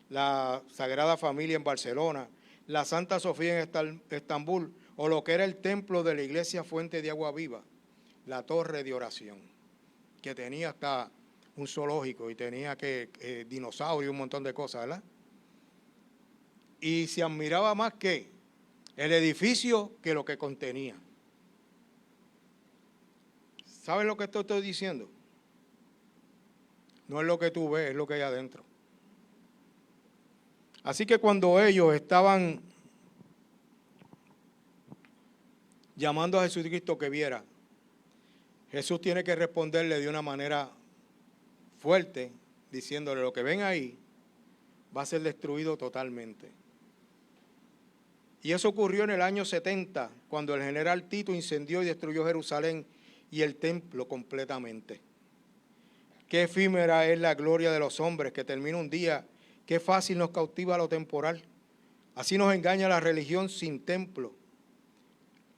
la Sagrada Familia en Barcelona, la Santa Sofía en Estambul, o lo que era el templo de la Iglesia Fuente de Agua Viva, la Torre de Oración, que tenía hasta un zoológico y tenía que dinosaurios y un montón de cosas, ¿verdad? Y se admiraba más que el edificio que lo que contenía. ¿Sabes lo que estoy diciendo? No es lo que tú ves, es lo que hay adentro. Así que cuando ellos estaban llamando a Jesucristo que viera, Jesús tiene que responderle de una manera fuerte, diciéndole: lo que ven ahí va a ser destruido totalmente. Y eso ocurrió en el año 70, cuando el general Tito incendió y destruyó Jerusalén y el templo completamente. Qué efímera es la gloria de los hombres, que termina un día. Qué fácil nos cautiva lo temporal. Así nos engaña la religión sin templo.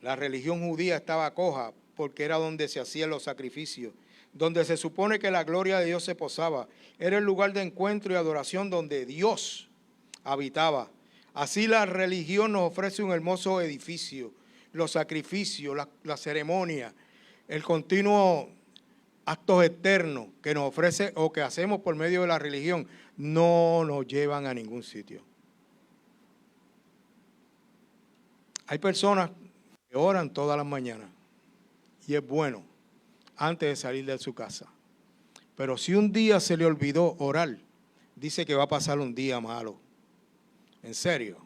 La religión judía estaba coja porque era donde se hacían los sacrificios, donde se supone que la gloria de Dios se posaba. Era el lugar de encuentro y adoración donde Dios habitaba. Así la religión nos ofrece un hermoso edificio, los sacrificios, la ceremonia, el continuo actos externos que nos ofrece o que hacemos por medio de la religión no nos llevan a ningún sitio. Hay personas que oran todas las mañanas y es bueno antes de salir de su casa. Pero si un día se le olvidó orar, dice que va a pasar un día malo. ¿En serio?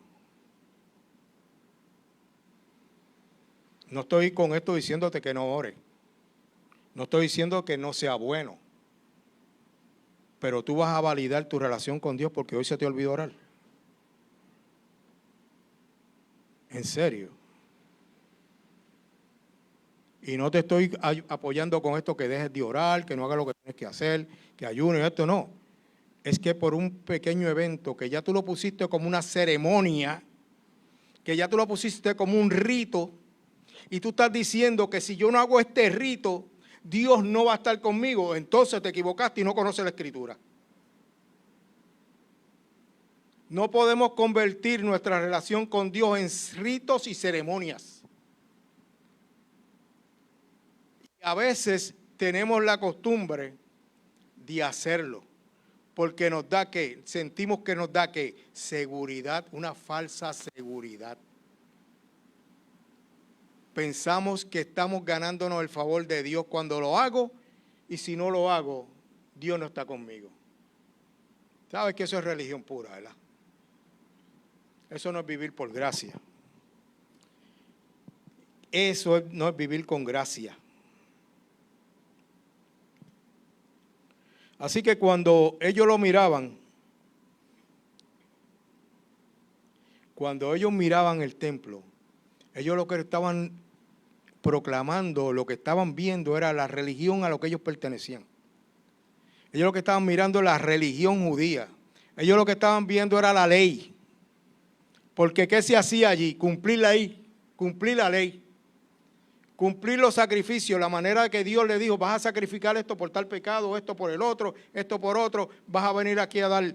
No estoy con esto diciéndote que no ores. No estoy diciendo que no sea bueno. Pero tú vas a validar tu relación con Dios porque hoy se te olvidó orar. ¿En serio? Y no te estoy apoyando con esto que dejes de orar, que no hagas lo que tienes que hacer, que ayunes, esto no. Es que por un pequeño evento que ya tú lo pusiste como una ceremonia, que ya tú lo pusiste como un rito, y tú estás diciendo que si yo no hago este rito, Dios no va a estar conmigo, entonces te equivocaste y no conoces la Escritura. No podemos convertir nuestra relación con Dios en ritos y ceremonias. Y a veces tenemos la costumbre de hacerlo, porque nos da que, sentimos que nos da que seguridad, una falsa seguridad. Pensamos que estamos ganándonos el favor de Dios cuando lo hago, y si no lo hago, Dios no está conmigo. ¿Sabes que eso es religión pura, verdad? Eso no es vivir por gracia. Eso no es vivir con gracia. Así que cuando ellos lo miraban, cuando ellos miraban el templo, ellos lo que estaban proclamando, lo que estaban viendo era la religión a la que ellos pertenecían. Ellos lo que estaban mirando era la religión judía. Ellos lo que estaban viendo era la ley. Porque ¿qué se hacía allí? Cumplir la ley, cumplir la ley, cumplir los sacrificios, la manera que Dios le dijo: vas a sacrificar esto por tal pecado, esto por el otro, esto por otro, vas a venir aquí a dar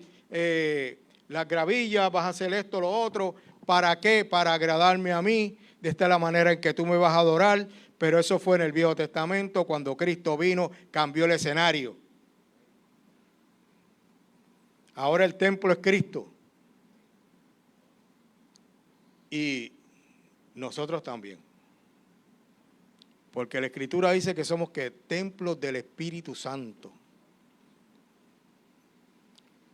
las gravillas, vas a hacer esto, lo otro. ¿Para qué? Para agradarme a mí. De esta es la manera en que tú me vas a adorar. Pero eso fue en el Viejo Testamento. Cuando Cristo vino, cambió el escenario. Ahora el templo es Cristo. Y nosotros también. Porque la Escritura dice que somos que templos del Espíritu Santo.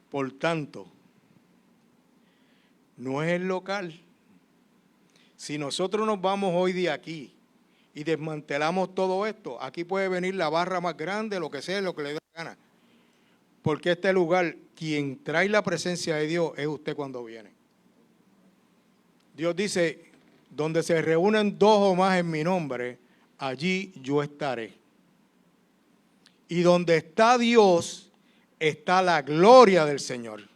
Por tanto, no es el local. Si nosotros nos vamos hoy de aquí y desmantelamos todo esto, aquí puede venir la barra más grande, lo que sea, lo que le dé gana. Porque este lugar, quien trae la presencia de Dios es usted cuando viene. Dios dice: donde se reúnen dos o más en mi nombre, allí yo estaré. Y donde está Dios, está la gloria del Señor.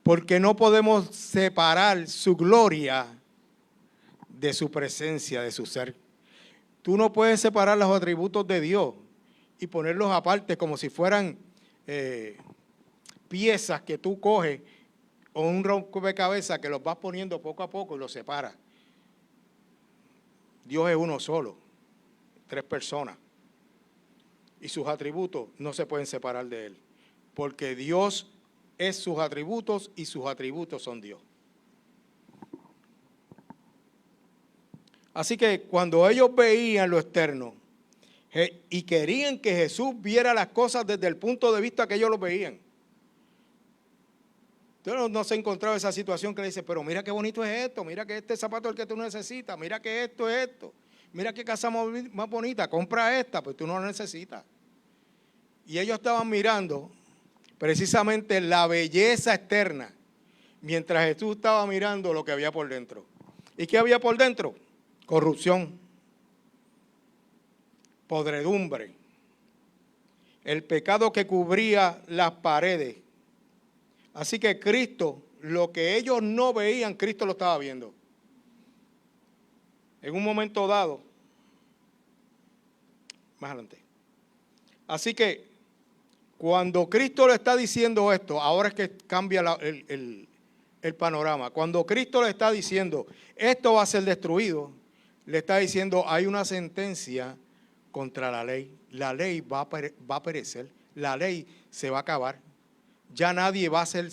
Porque no podemos separar su gloria de su presencia, de su ser. Tú no puedes separar los atributos de Dios y ponerlos aparte como si fueran piezas que tú coges o un rompecabezas que los vas poniendo poco a poco y los separas. Dios es uno solo, 3 personas. y sus atributos no se pueden separar de Él, porque Dios es sus atributos y sus atributos son Dios. Así que cuando ellos veían lo externo y querían que Jesús viera las cosas desde el punto de vista que ellos lo veían, entonces no se encontraba esa situación que le dice, pero mira qué bonito es esto, mira que este zapato es el que tú necesitas, mira que esto es esto, mira qué casa más bonita, compra esta, pues tú no la necesitas. Y ellos estaban mirando precisamente la belleza externa, mientras Jesús estaba mirando lo que había por dentro. ¿Y qué había por dentro? Corrupción, podredumbre, el pecado que cubría las paredes. Así que Cristo, lo que ellos no veían, Cristo lo estaba viendo. En un momento dado, más adelante. Así que cuando Cristo le está diciendo esto, ahora es que cambia el panorama. Cuando Cristo le está diciendo, esto va a ser destruido, le está diciendo, hay una sentencia contra la ley. La ley va a perecer, la ley se va a acabar. Ya nadie va a ser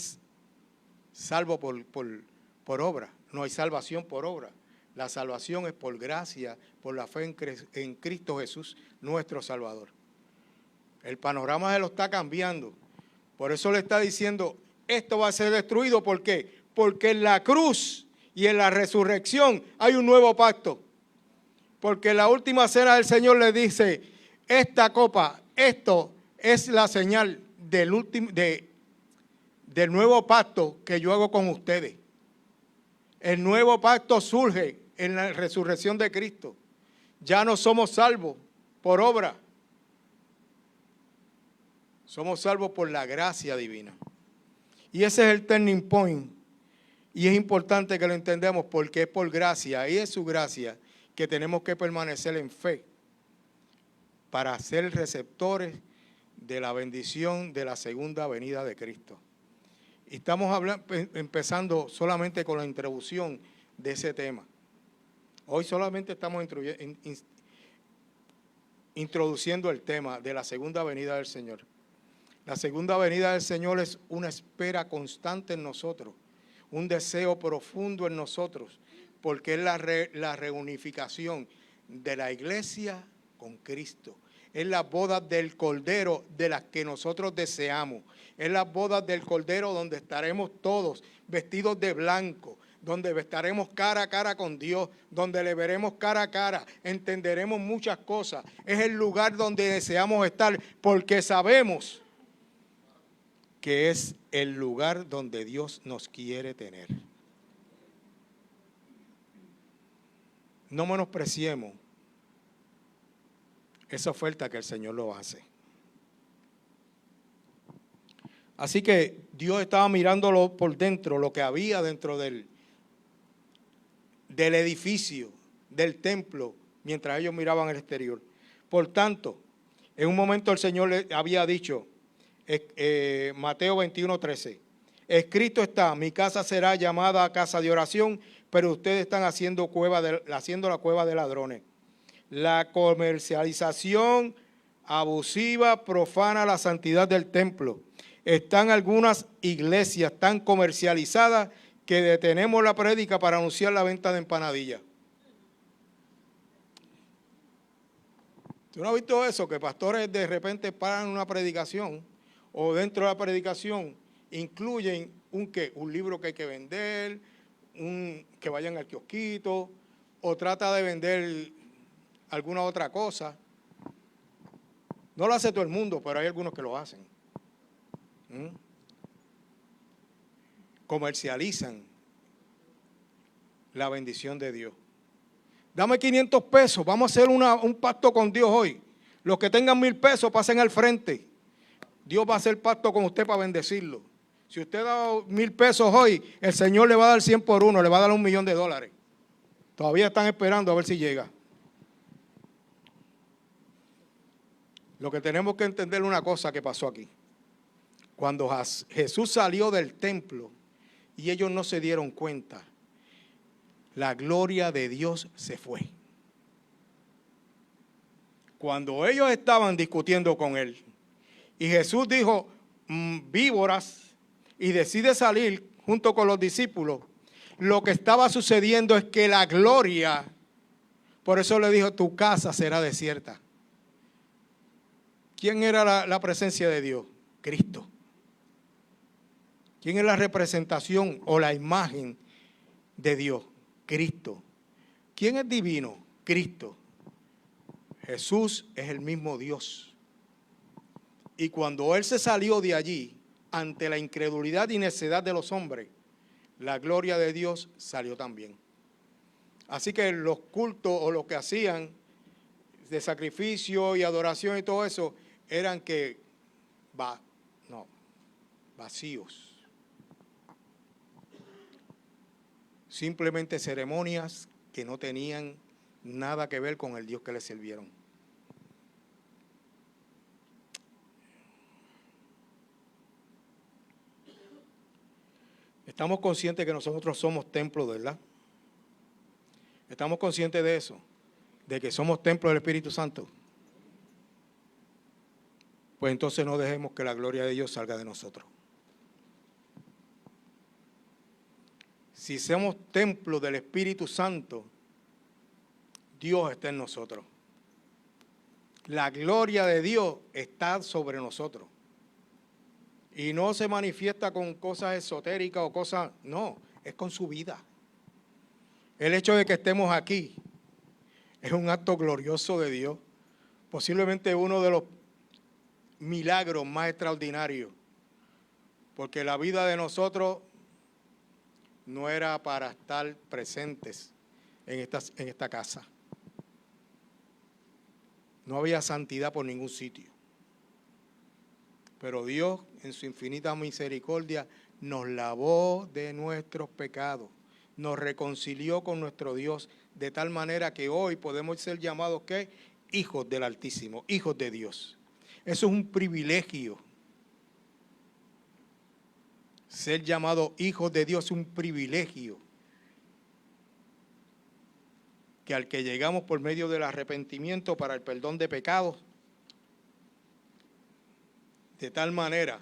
salvo por obra. No hay salvación por obra. La salvación es por gracia, por la fe en Cristo Jesús, nuestro Salvador. El panorama se lo está cambiando. Por eso le está diciendo, esto va a ser destruido. ¿Por qué? Porque en la cruz y en la resurrección hay un nuevo pacto. Porque en la última cena del Señor le dice, esta copa, esto es la señal del nuevo pacto que yo hago con ustedes. El nuevo pacto surge en la resurrección de Cristo. Ya no somos salvos por obra. Somos salvos por la gracia divina. Y ese es el turning point. Y es importante que lo entendamos porque es por gracia y es su gracia que tenemos que permanecer en fe para ser receptores de la bendición de la segunda venida de Cristo. Y estamos empezando solamente con la introducción de ese tema. Hoy solamente estamos introduciendo el tema de la segunda venida del Señor. La segunda venida del Señor es una espera constante en nosotros, un deseo profundo en nosotros, porque es la reunificación de la iglesia con Cristo. Es la boda del Cordero de las que nosotros deseamos. Es la boda del Cordero donde estaremos todos vestidos de blanco, donde estaremos cara a cara con Dios, donde le veremos cara a cara, entenderemos muchas cosas. Es el lugar donde deseamos estar porque sabemos que es el lugar donde Dios nos quiere tener. No menospreciemos esa oferta que el Señor lo hace. Así que Dios estaba mirándolo por dentro, lo que había dentro del edificio, del templo, mientras ellos miraban el exterior. Por tanto, en un momento el Señor le había dicho, Mateo 21:13, escrito está, mi casa será llamada casa de oración, pero ustedes están haciendo la cueva de ladrones. La comercialización abusiva profana la santidad del templo. Están algunas iglesias tan comercializadas que detenemos la prédica para anunciar la venta de empanadillas. ¿Tú no has visto eso? Que pastores de repente paran una predicación o dentro de la predicación incluyen un libro que hay que vender, que vayan al kiosquito, o trata de vender alguna otra cosa. No lo hace todo el mundo, pero hay algunos que lo hacen. Comercializan la bendición de Dios. Dame 500 pesos, vamos a hacer un pacto con Dios hoy. Los que tengan 1,000 pesos pasen al frente. Dios va a hacer pacto con usted para bendecirlo. Si usted da 1,000 pesos hoy, el Señor le va a dar 100 por 1, le va a dar $1,000,000. Todavía están esperando a ver si llega. Lo que tenemos que entender es una cosa que pasó aquí. Cuando Jesús salió del templo y ellos no se dieron cuenta, la gloria de Dios se fue. Cuando ellos estaban discutiendo con él, y Jesús dijo, víboras, y decide salir junto con los discípulos, lo que estaba sucediendo es que la gloria, por eso le dijo, tu casa será desierta. ¿Quién era la presencia de Dios? Cristo. ¿Quién es la representación o la imagen de Dios? Cristo. ¿Quién es divino? Cristo. Jesús es el mismo Dios. Y cuando Él se salió de allí, ante la incredulidad y necedad de los hombres, la gloria de Dios salió también. Así que los cultos o lo que hacían de sacrificio y adoración y todo eso, eran vacíos. Simplemente ceremonias que no tenían nada que ver con el Dios que les sirvieron. Estamos conscientes que nosotros somos templos, ¿verdad? Estamos conscientes de eso, de que somos templos del Espíritu Santo. Pues entonces no dejemos que la gloria de Dios salga de nosotros. Si somos templos del Espíritu Santo, Dios está en nosotros. La gloria de Dios está sobre nosotros. Y no se manifiesta con cosas esotéricas o cosas, no, es con su vida. El hecho de que estemos aquí es un acto glorioso de Dios, posiblemente uno de los milagros más extraordinarios, porque la vida de nosotros no era para estar presentes en esta casa. No había santidad por ningún sitio. Pero Dios, en su infinita misericordia, nos lavó de nuestros pecados, nos reconcilió con nuestro Dios, de tal manera que hoy podemos ser llamados, ¿qué? Hijos del Altísimo, hijos de Dios. Eso es un privilegio. Ser llamado hijos de Dios es un privilegio que al que llegamos por medio del arrepentimiento para el perdón de pecados, de tal manera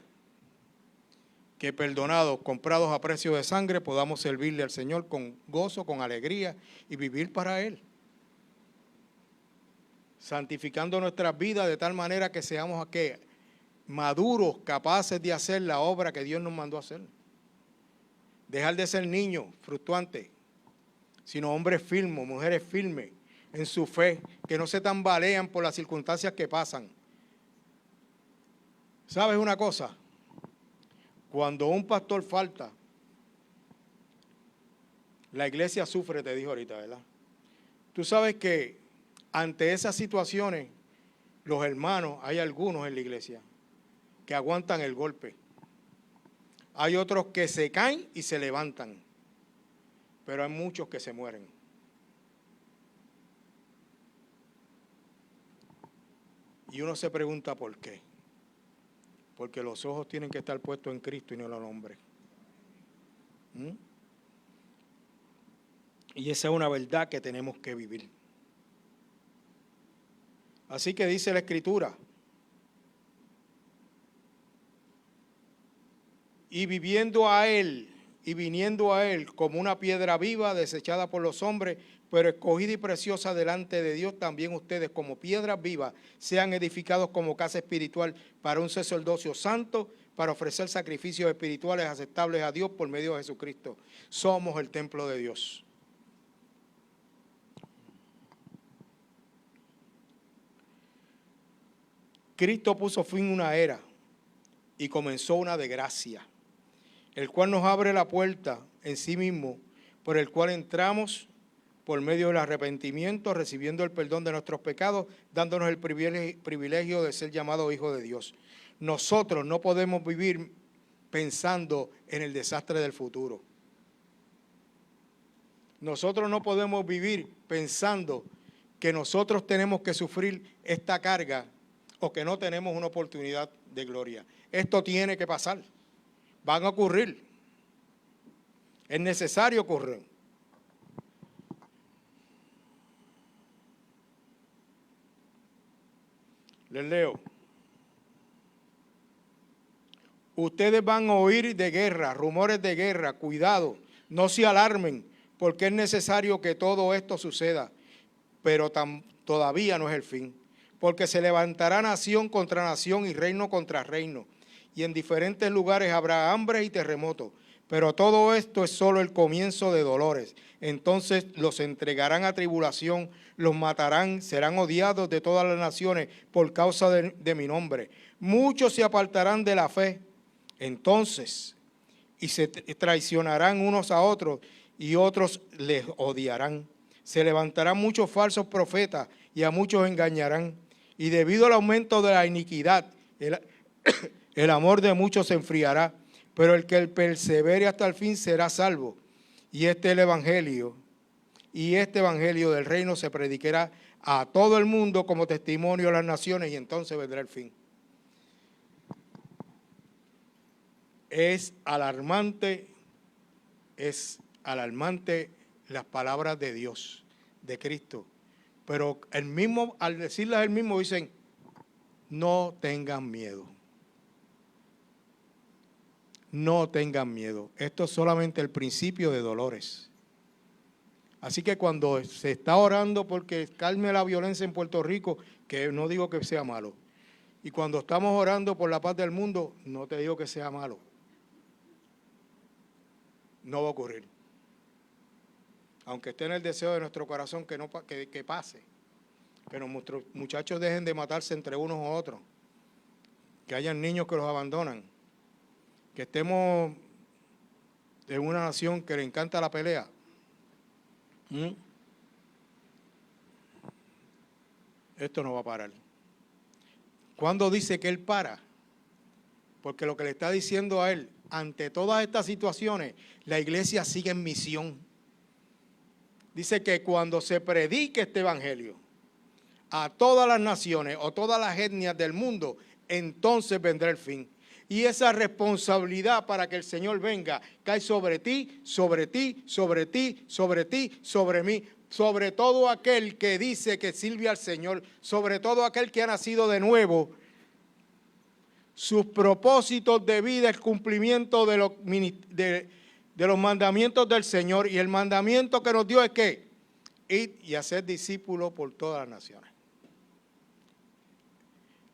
que perdonados, comprados a precio de sangre, podamos servirle al Señor con gozo, con alegría y vivir para Él. Santificando nuestras vidas de tal manera que seamos ¿qué? Maduros, capaces de hacer la obra que Dios nos mandó a hacer. Dejar de ser niños fluctuantes, sino hombres firmes, mujeres firmes en su fe, que no se tambalean por las circunstancias que pasan. ¿Sabes una cosa? Cuando un pastor falta, la iglesia sufre, te dijo ahorita, ¿verdad? Tú sabes que ante esas situaciones, los hermanos, hay algunos en la iglesia que aguantan el golpe. Hay otros que se caen y se levantan, pero hay muchos que se mueren. Y uno se pregunta por qué. Porque los ojos tienen que estar puestos en Cristo y no en el hombre. Y esa es una verdad que tenemos que vivir. Así que dice la Escritura, y viviendo a Él y viniendo a Él como una piedra viva desechada por los hombres, pero escogida y preciosa delante de Dios, también ustedes como piedras vivas sean edificados como casa espiritual para un sacerdocio santo, para ofrecer sacrificios espirituales aceptables a Dios por medio de Jesucristo. Somos el templo de Dios. Cristo puso fin a una era y comenzó una de gracia, el cual nos abre la puerta en sí mismo, por el cual entramos por medio del arrepentimiento, recibiendo el perdón de nuestros pecados, dándonos el privilegio de ser llamados hijos de Dios. Nosotros no podemos vivir pensando en el desastre del futuro. Nosotros no podemos vivir pensando que nosotros tenemos que sufrir esta carga o que no tenemos una oportunidad de gloria. Esto tiene que pasar. Van a ocurrir. Es necesario ocurrir. Les leo. Ustedes van a oír de guerra, rumores de guerra. Cuidado, no se alarmen, porque es necesario que todo esto suceda, pero todavía no es el fin. Porque se levantará nación contra nación y reino contra reino, y en diferentes lugares habrá hambre y terremotos. Pero todo esto es solo el comienzo de dolores. Entonces los entregarán a tribulación, los matarán, serán odiados de todas las naciones por causa de mi nombre. Muchos se apartarán de la fe, entonces, y se traicionarán unos a otros, y otros les odiarán. Se levantarán muchos falsos profetas, y a muchos engañarán. Y debido al aumento de la iniquidad, el amor de muchos se enfriará. Pero el que persevere hasta el fin será salvo. Y este evangelio del reino se predicará a todo el mundo como testimonio a las naciones, y entonces vendrá el fin. Es alarmante las palabras de Dios, de Cristo. Pero al decirlas él mismo dicen, no tengan miedo. No tengan miedo. Esto es solamente el principio de dolores. Así que cuando se está orando porque calme la violencia en Puerto Rico, que no digo que sea malo, y cuando estamos orando por la paz del mundo, no te digo que sea malo. No va a ocurrir. Aunque esté en el deseo de nuestro corazón que pase, que nuestros muchachos dejen de matarse entre unos u otros, que hayan niños que los abandonan, que estemos en una nación que le encanta la pelea. Esto no va a parar. ¿Cuándo dice que él para? Porque lo que le está diciendo a él, ante todas estas situaciones, la iglesia sigue en misión. Dice que cuando se predique este evangelio a todas las naciones o todas las etnias del mundo, entonces vendrá el fin. Y esa responsabilidad para que el Señor venga cae sobre ti, sobre ti, sobre ti, sobre ti, sobre mí, sobre todo aquel que dice que sirve al Señor, sobre todo aquel que ha nacido de nuevo. Sus propósitos de vida, el cumplimiento de los mandamientos del Señor. Y el mandamiento que nos dio es que id y hacer discípulos por todas las naciones.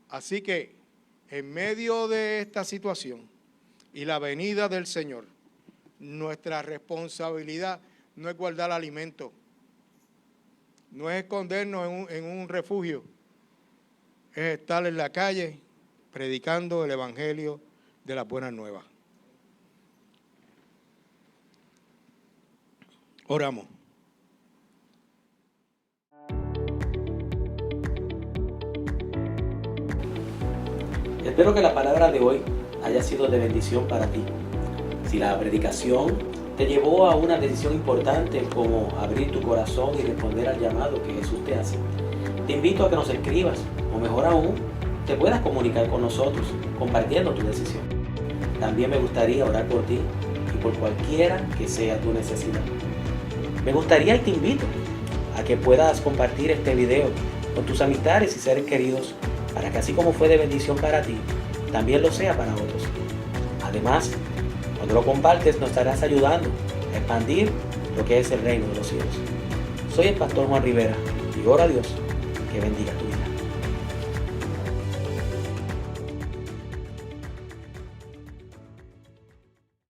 Así que en medio de esta situación y la venida del Señor, nuestra responsabilidad no es guardar alimento, no es escondernos en un refugio, es estar en la calle predicando el evangelio de las buenas nuevas. Oramos. Espero que la palabra de hoy haya sido de bendición para ti. Si la predicación te llevó a una decisión importante como abrir tu corazón y responder al llamado que Jesús te hace, te invito a que nos escribas o mejor aún, te puedas comunicar con nosotros compartiendo tu decisión. También me gustaría orar por ti y por cualquiera que sea tu necesidad. Me gustaría y te invito a que puedas compartir este video con tus amistades y seres queridos para que así como fue de bendición para ti, también lo sea para otros. Además, cuando lo compartes nos estarás ayudando a expandir lo que es el reino de los cielos. Soy el pastor Juan Rivera y oro a Dios que bendiga tu vida.